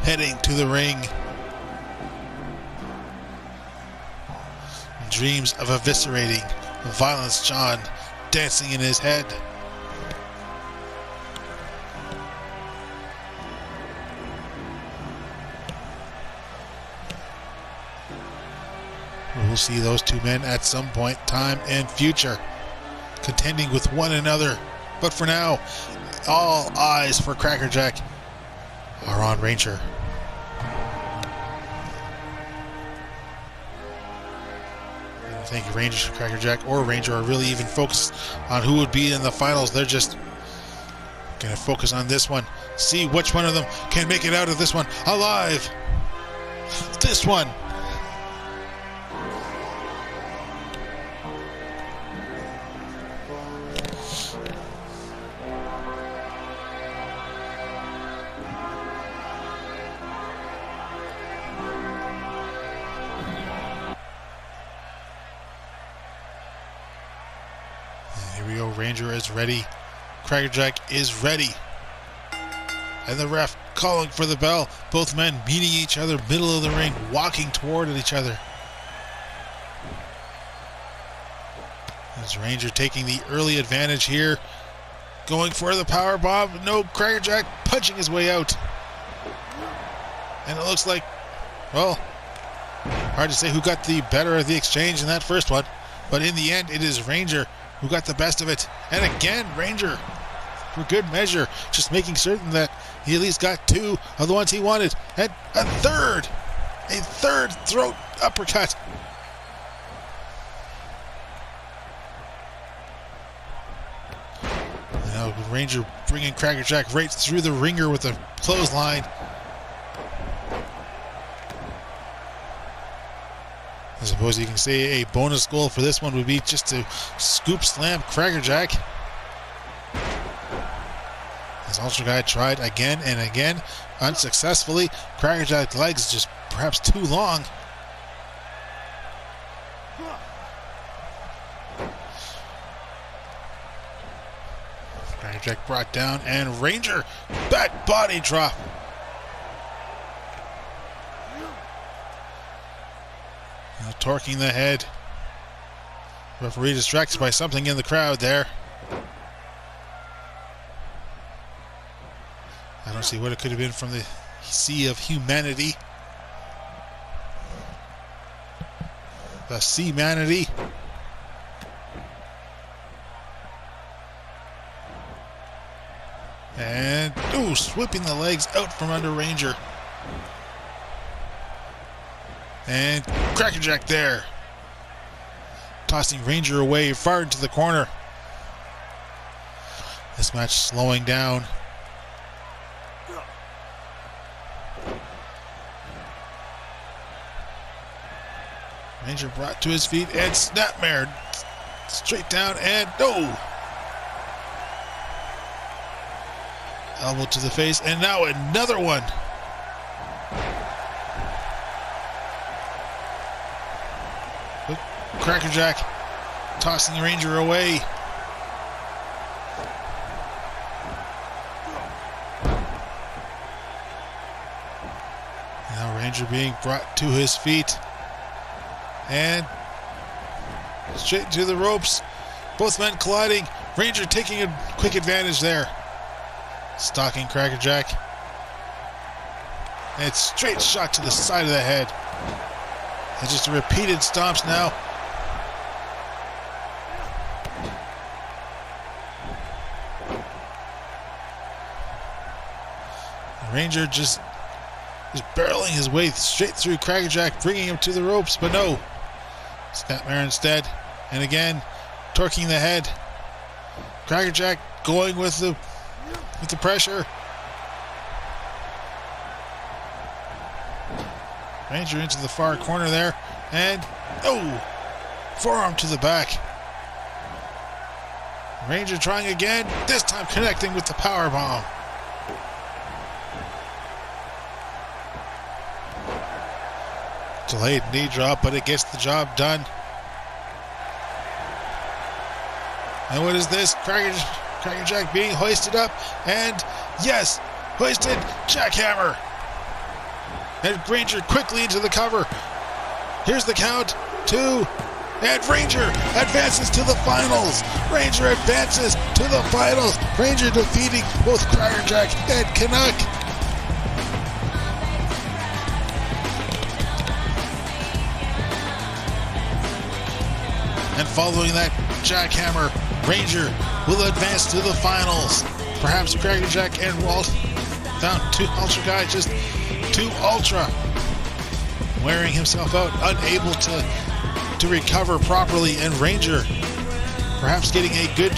heading to the ring. Dreams of eviscerating Violence John dancing in his head. We'll see those two men at some point, time and future, contending with one another. But for now, all eyes for Crackerjack are on Ranger. I don't think Ranger, Crackerjack, or Ranger are really even focused on who would be in the finals. They're just going to focus on this one. See which one of them can make it out of this one alive. This one. Here we go. Ranger is ready. Crackerjack is ready. And the ref calling for the bell. Both men meeting each other, middle of the ring, walking toward each other. As Ranger taking the early advantage here. Going for the power bomb. No, Crackerjack punching his way out. And it looks like, well, hard to say who got the better of the exchange in that first one. But in the end, it is Ranger who got the best of it. And again, Ranger, for good measure, just making certain that he at least got two of the ones he wanted. And a third throat uppercut. And now Ranger bringing Crackerjack right through the ringer with a clothesline. I suppose you can say a bonus goal for this one would be just to scoop slam Crackerjack. As Ultra Guy tried again and again, unsuccessfully. Crackerjack's legs just perhaps too long. Crackerjack brought down, and Ranger back body drop. Now torquing the head. Referee distracted by something in the crowd there. I don't see what it could have been from the sea of humanity. The sea-manity. And, ooh, sweeping the legs out from under Ranger. And Crackerjack there. Tossing Ranger away far into the corner. This match slowing down. Ranger brought to his feet and snapmare. Straight down and no! Elbow to the face, and now another one. But Crackerjack tossing the Ranger away. Now Ranger being brought to his feet. And straight to the ropes. Both men colliding. Ranger taking a quick advantage there. Stalking Crackerjack. And it's straight shot to the side of the head. And just repeated stomps now. Ranger just barreling his way straight through Crackerjack, bringing him to the ropes, but no. Snapmare instead. And again, torquing the head. Crackerjack going with the pressure. Ranger into the far corner there. And, oh, forearm to the back. Ranger trying again, this time connecting with the power bomb. Delayed knee drop, but it gets the job done. And what is this? Crackerjack being hoisted up, and yes, hoisted, jackhammer. And Ranger quickly into the cover. Here's the count, 2, and Ranger advances to the finals. Ranger advances to the finals. Ranger defeating both Crackerjack and Canuck. And following that jackhammer, Ranger will advance to the finals. Perhaps Crackerjack and Walt found two Ultra guys, just too Ultra. Wearing himself out, unable to recover properly, and Ranger perhaps getting a good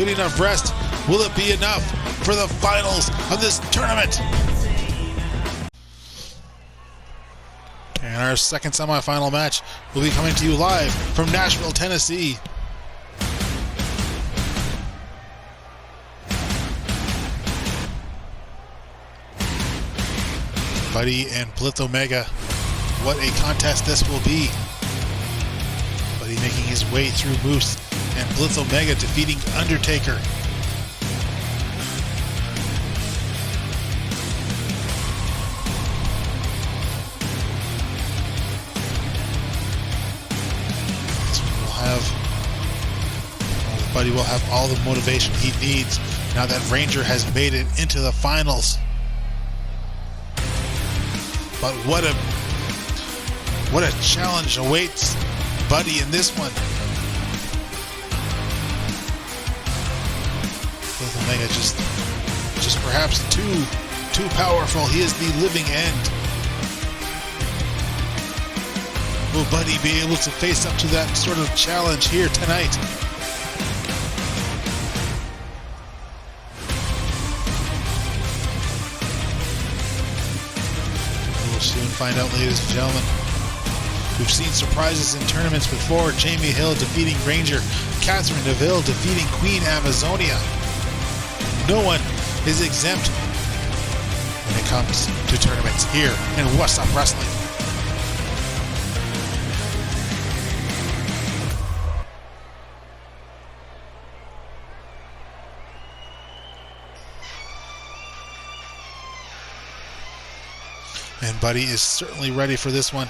enough rest. Will it be enough for the finals of this tournament? And our second semifinal match will be coming to you live from Nashville, Tennessee. Buddy and Blithe Omega. What a contest this will be. Buddy making his way through Moose, and Blithe Omega defeating Undertaker. Buddy will have all the motivation he needs now that Ranger has made it into the finals. But what a challenge awaits Buddy in this one. Blithe Omega just perhaps too powerful. He is the living end. Will Buddy be able to face up to that sort of challenge here tonight? We'll soon find out, ladies and gentlemen. We've seen surprises in tournaments before. Jamie Hill defeating Ranger. Catherine Neville defeating Queen Amazonia. No one is exempt when it comes to tournaments here in What's Up Wrestling. And Buddy is certainly ready for this one.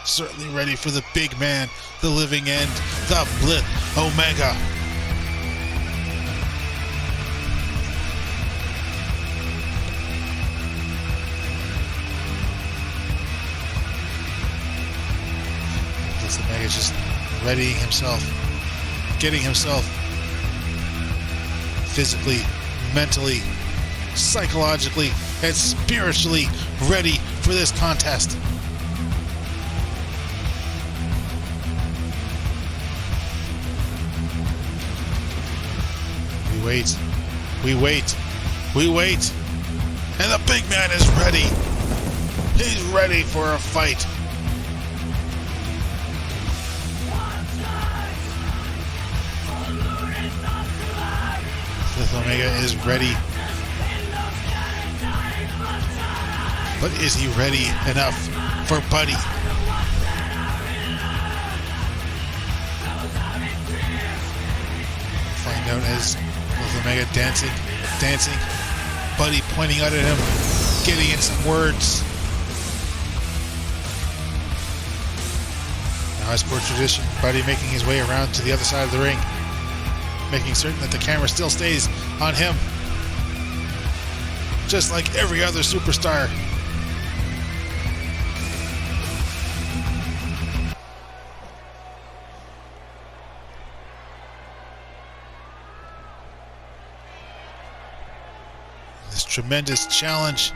certainly ready for the big man, the living end, the Blithe Omega. Blithe Omega just readying himself, getting himself physically, mentally, psychologically, and spiritually ready for this contest. We wait, we wait, we wait, and the big man is ready. He's ready for a fight. Blithe Omega is ready. But is he ready enough for Buddy? Find out as Blithe Omega dancing. Buddy pointing out at him, getting in some words. Now, as per tradition, Buddy making his way around to the other side of the ring, making certain that the camera still stays on him, just like every other superstar. This tremendous challenge,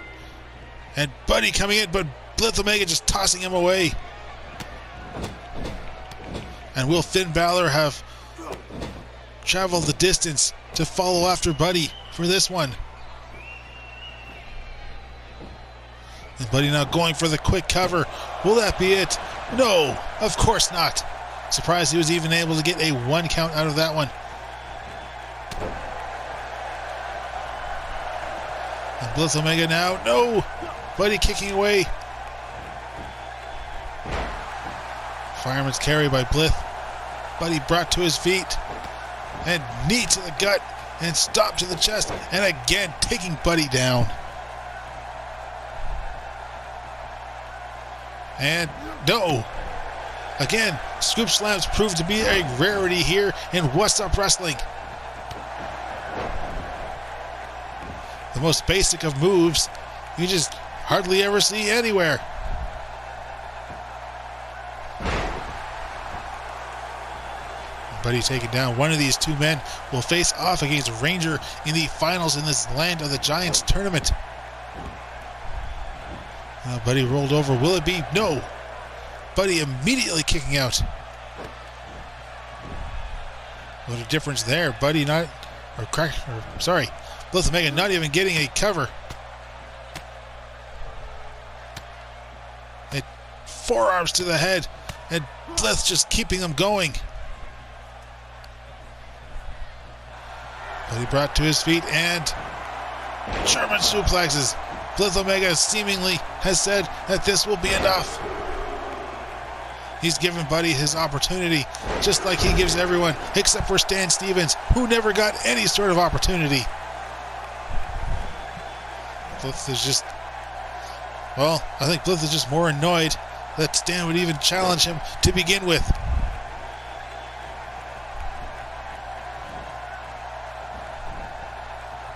and Buddy coming in, but Blithe Omega just tossing him away. And will Finn Balor have traveled the distance to follow after Buddy for this one? And Buddy now going for the quick cover. Will that be it? No, of course not. Surprised he was even able to get a 1 count out of that one. And Blithe Omega now. No! Buddy kicking away. Fireman's carry by Blithe. Buddy brought to his feet. And knee to the gut. And stop to the chest. And again taking Buddy down. And no. Again, scoop slams proved to be a rarity here in What's Up Wrestling. The most basic of moves you just hardly ever see anywhere. Buddy taken down. One of these two men will face off against Ranger in the finals in this Land of the Giants tournament. Buddy rolled over. Will it be? No. Buddy immediately kicking out. What a difference there. Buddy not, Blithe Omega not even getting a cover. And forearms to the head, and Blithe just keeping them going. Buddy brought to his feet, and German suplexes. Blithe Omega seemingly has said that this will be enough. He's given Buddy his opportunity, just like he gives everyone, except for Stan Stevens, who never got any sort of opportunity. Blithe is just, well, I think Blithe is just more annoyed that Stan would even challenge him to begin with.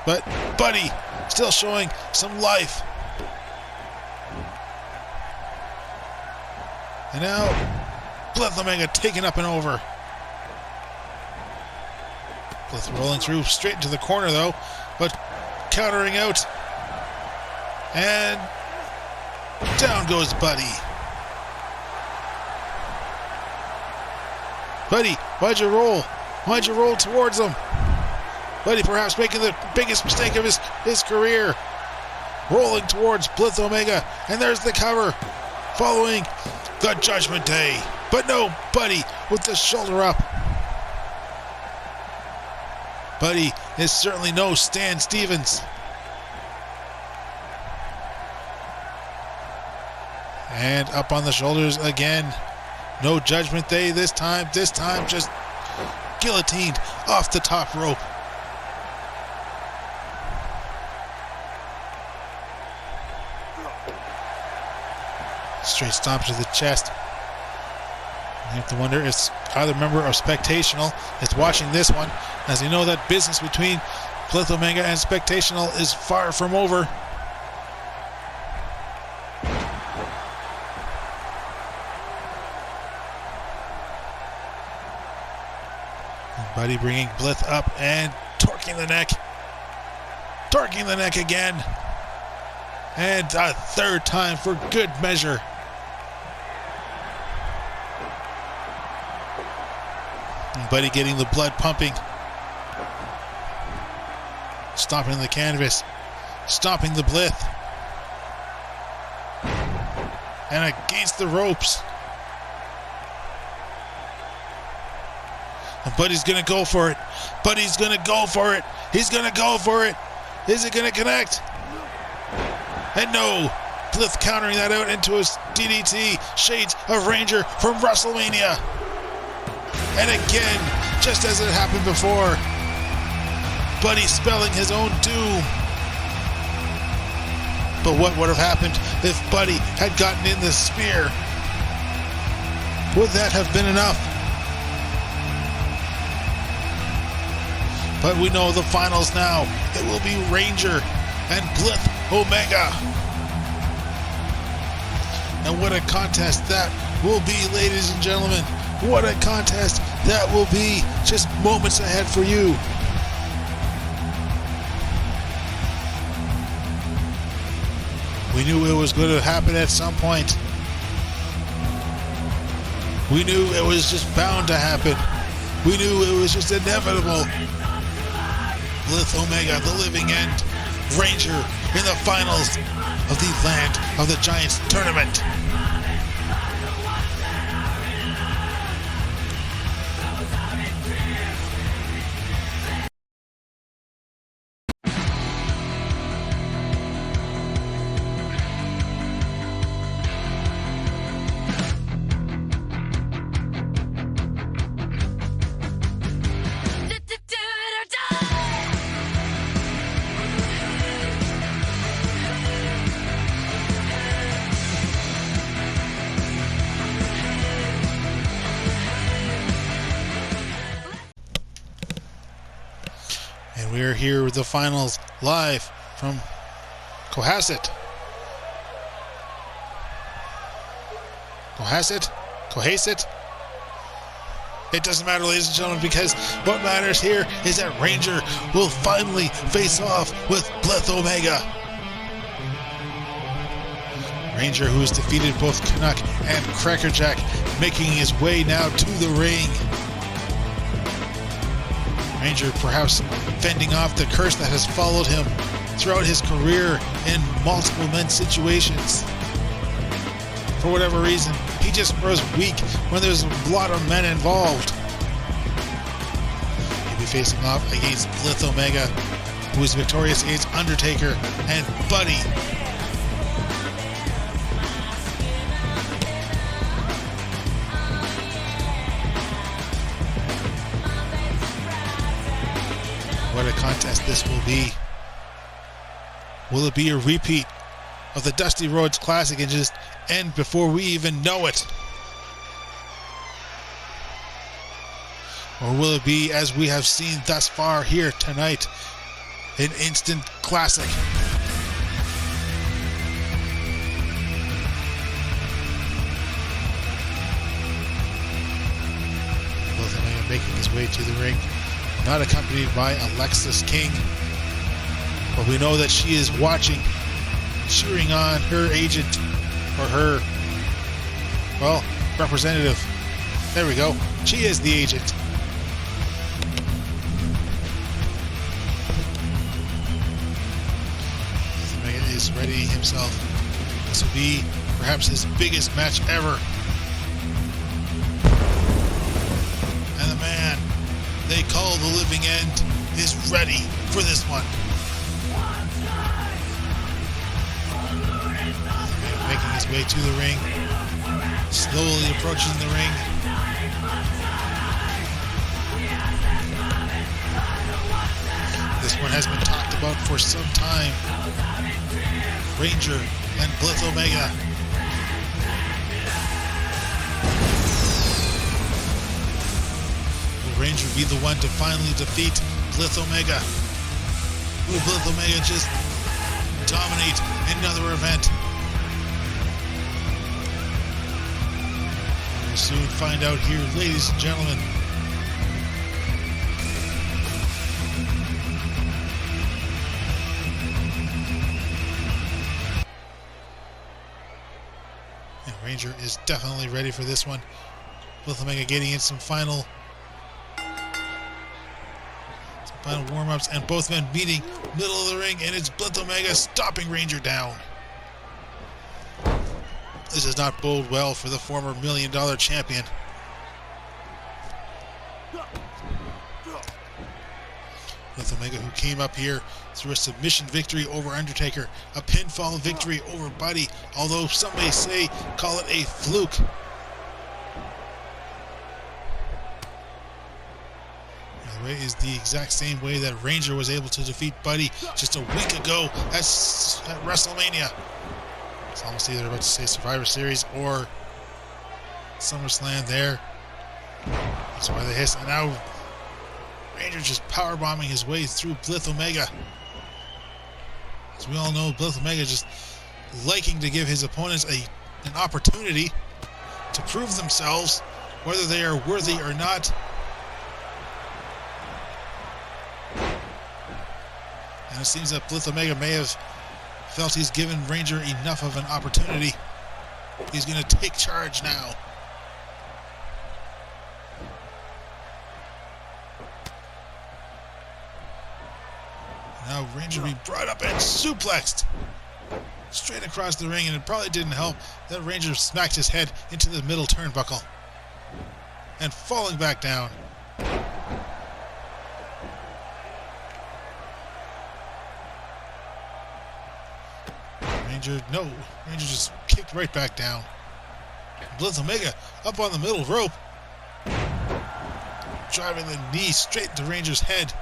But Buddy still showing some life. And now, Blithe Omega taken up and over. Blithe rolling through straight into the corner though, but countering out. And down goes Buddy. Buddy, why'd you roll? Why'd you roll towards him? Buddy perhaps making the biggest mistake of his career. Rolling towards Blithe Omega, and there's the cover. Following the Judgment Day. But no, Buddy with the shoulder up. Buddy is certainly no Stan Stevens. And up on the shoulders again. No Judgment Day this time. This time just guillotined off the top rope. Straight stomp to the chest. You have to wonder if either member of Spectational is watching this one, as they know that business between Blithe Omega and Spectational is far from over. And Buddy bringing Blithe up and torquing the neck. Torquing the neck again. And a third time for good measure. And Buddy getting the blood pumping. Stomping the canvas. Stomping the Blithe. And against the ropes. And Buddy's going to go for it. Buddy's going to go for it. He's going to go for it. Is it going to connect? And no. Blithe countering that out into a DDT. Shades of Ranger from WrestleMania. And again, just as it happened before, Buddy spelling his own doom. But what would have happened if Buddy had gotten in the spear? Would that have been enough? But we know the finals now. It will be Ranger and Blithe Omega. And what a contest that will be, ladies and gentlemen. What a contest that will be, just moments ahead for you. We knew it was going to happen at some point. We knew it was just bound to happen. We knew it was just inevitable. Blithe Omega, the living end. Ranger in the finals of the Land of the Giants tournament. We're here with the finals live from Cohasset. It doesn't matter, ladies and gentlemen, because what matters here is that Ranger will finally face off with Blithe Omega. Ranger, who has defeated both Canuck and Crackerjack, making his way now to the ring. Ranger perhaps fending off the curse that has followed him throughout his career in multiple men's situations. For whatever reason, he just grows weak when there's a lot of men involved. He'll be facing off against Blithe Omega, who is victorious against Undertaker and Buddy. What a contest this will be. Will it be a repeat of the Dusty Rhodes Classic and just end before we even know it? Or will it be, as we have seen thus far here tonight, an instant classic? Both of them making his way to the ring, not accompanied by Alexis King, but we know that she is watching, cheering on her agent, or her, well, representative. There we go. She is the agent. Omega is ready himself. This will be perhaps his biggest match ever. And the man they call the living end is ready for this one. Making his way to the ring, slowly approaching the ring. This one has been talked about for some time. Ranger and Blithe Omega. Ranger be the one to finally defeat Blithe Omega? Will Blithe Omega just dominate another event? We'll soon find out here, ladies and gentlemen. And Ranger is definitely ready for this one. Blithe Omega getting in some final warm-ups, and both men meeting middle of the ring, and it's Blithe Omega stopping Ranger down. This does not bode well for the former $1 Million champion. Blithe Omega, who came up here through a submission victory over Undertaker, a pinfall victory over Buddy, although some may say call it a fluke. By the way, is the exact same way that Ranger was able to defeat Buddy just a week ago at WrestleMania. It's almost either about to say Survivor Series or SummerSlam there. That's why they hiss. And now Ranger just powerbombing his way through Blithe Omega. As we all know, Blithe Omega just liking to give his opponents an opportunity to prove themselves, whether they are worthy or not. And it seems that Blithe Omega may have felt he's given Ranger enough of an opportunity. He's going to take charge now. Now Ranger being brought up and suplexed straight across the ring, and it probably didn't help that Ranger smacked his head into the middle turnbuckle and falling back down. Ranger just kicked right back down. Blithe Omega up on the middle rope, driving the knee straight into Ranger's head.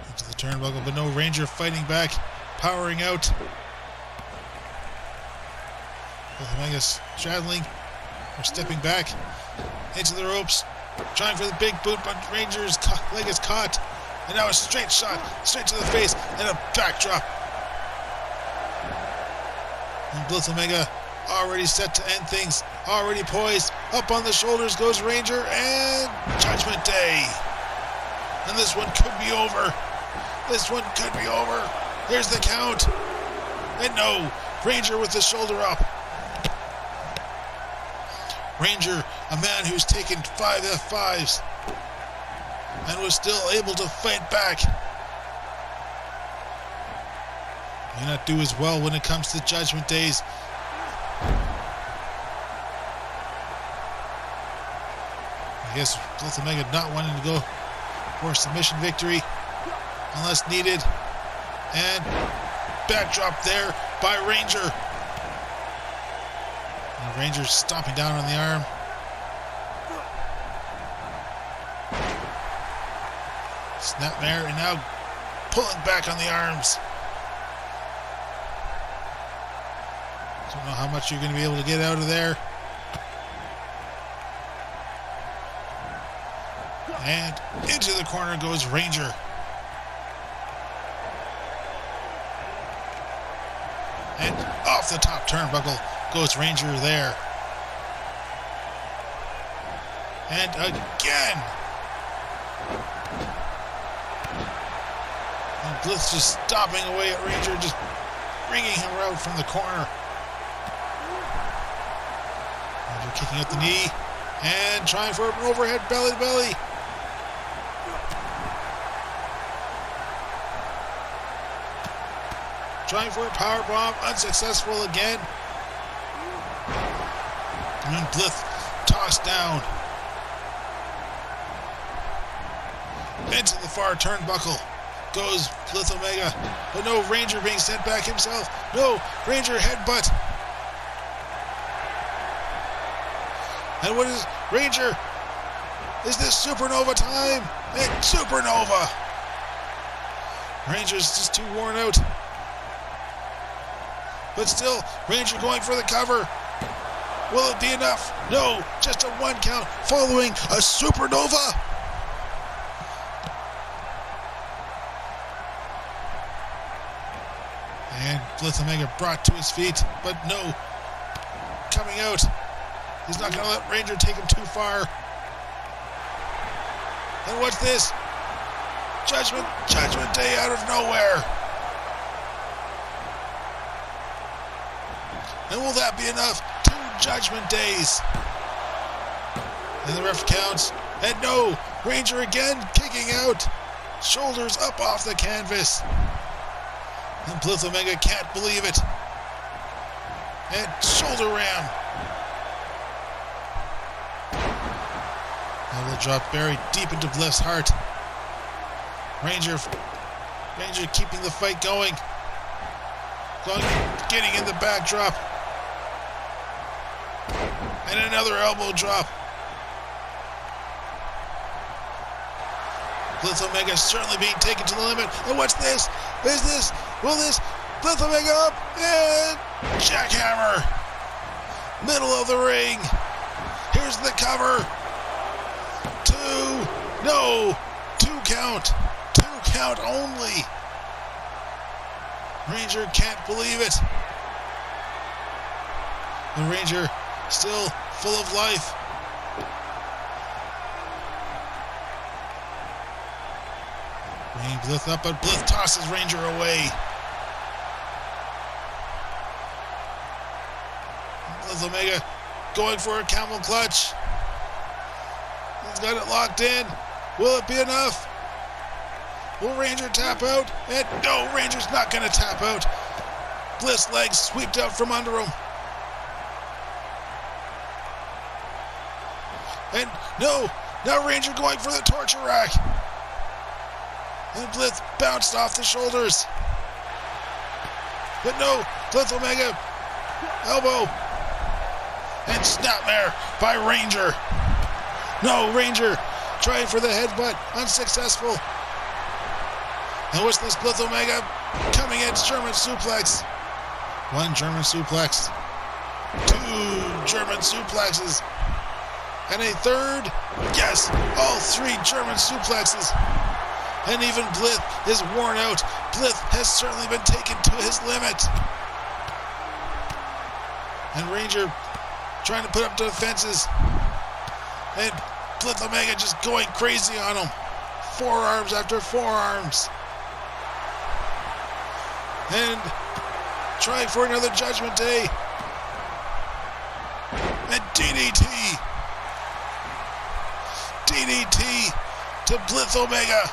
Into the turnbuckle, but no, Ranger fighting back, powering out. Blithe Omega straddling or stepping back into the ropes, trying for the big boot, but Ranger's leg is caught. And now a straight shot, straight to the face, and a backdrop. And Blithe Omega already set to end things, already poised. Up on the shoulders goes Ranger, and Judgment Day. And this one could be over. This one could be over. Here's the count. And no, Ranger with the shoulder up. Ranger, a man who's taken 5 F5s. And was still able to fight back. May not do as well when it comes to Judgment Days. I guess Blithe Omega not wanting to go for a submission victory unless needed. And backdrop there by Ranger. And Ranger stomping down on the arm. Snapmare, and now pulling back on the arms. Don't know how much you're going to be able to get out of there. And into the corner goes Ranger. And off the top turnbuckle goes Ranger there. And again. And Blithe just stopping away at Ranger, just bringing him out from the corner. Ranger kicking at the knee and trying for an overhead belly to belly. Trying for a powerbomb, unsuccessful again. And then Blithe tossed down into the far turnbuckle goes Blithe Omega, but no, Ranger being sent back himself. No, Ranger headbutt. And what is Ranger? Is this Supernova time? And Supernova. Ranger's just too worn out. But still, Ranger going for the cover. Will it be enough? No, just a 1 count following a supernova. And Blithe Omega brought to his feet, but no, coming out. He's not going to let Ranger take him too far. And what's this? Judgment Day out of nowhere. And will that be enough? 2 Judgment Days. And the ref counts. And no, Ranger again kicking out. Shoulders up off the canvas. And Blithe Omega can't believe it. And shoulder ram. Elbow drop buried deep into Blithe's heart. Ranger keeping the fight going. Getting in the backdrop. And another elbow drop. Blithe Omega certainly being taken to the limit. And what's this? Will this? Blithe Omega up and jackhammer. Middle of the ring. Here's the cover. 2 count. 2 count only. Ranger can't believe it. The Ranger still full of life. Bringing Blithe up, but Blithe tosses Ranger away. Blithe Omega going for a camel clutch. He's got it locked in. Will it be enough? Will Ranger tap out? And no, Ranger's not going to tap out. Blithe's legs swept out from under him. And no, now Ranger going for the torture rack. And Blithe bounced off the shoulders. But no, Blithe Omega, elbow. And snapmare by Ranger. No, Ranger trying for the headbutt, unsuccessful. And what's this? Blithe Omega coming in, German suplex. 1 German suplex. 2 German suplexes. And a third, yes, all 3 German suplexes. And even Blithe is worn out. Blithe has certainly been taken to his limit. And Ranger trying to put up defenses. And Blithe Omega just going crazy on him. Forearms after forearms. And trying for another Judgment Day. And DDT. DDT to Blithe Omega.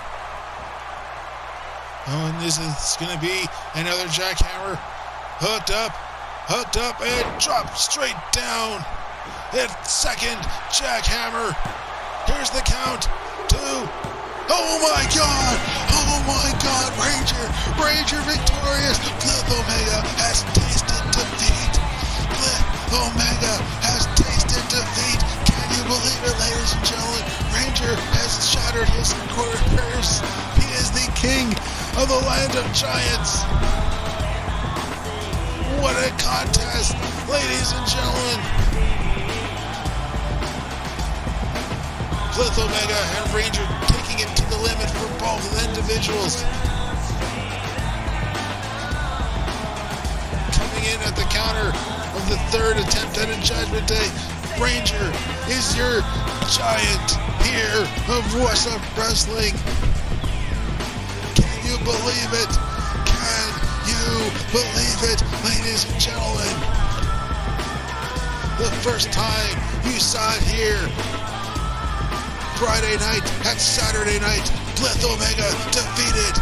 Oh, and this is going to be another jackhammer. Hooked up, and dropped straight down. And second jackhammer. Here's the count. 2. Oh my God! Ranger victorious. Blithe Omega has tasted defeat. Blithe Omega has tasted defeat. Can you believe it, ladies and gentlemen? Ranger has shattered his curse. He is the king of the land of giants. What a contest, ladies and gentlemen. Blithe Omega and Ranger taking it to the limit for both individuals. Coming in at the counter of the 3rd attempt at a Judgment Day, Ranger is your giant peer of What's Up Wrestling. Can you believe it? Can you believe it, ladies and gentlemen? The first time you saw it here, Friday night and Saturday night, Blithe Omega defeated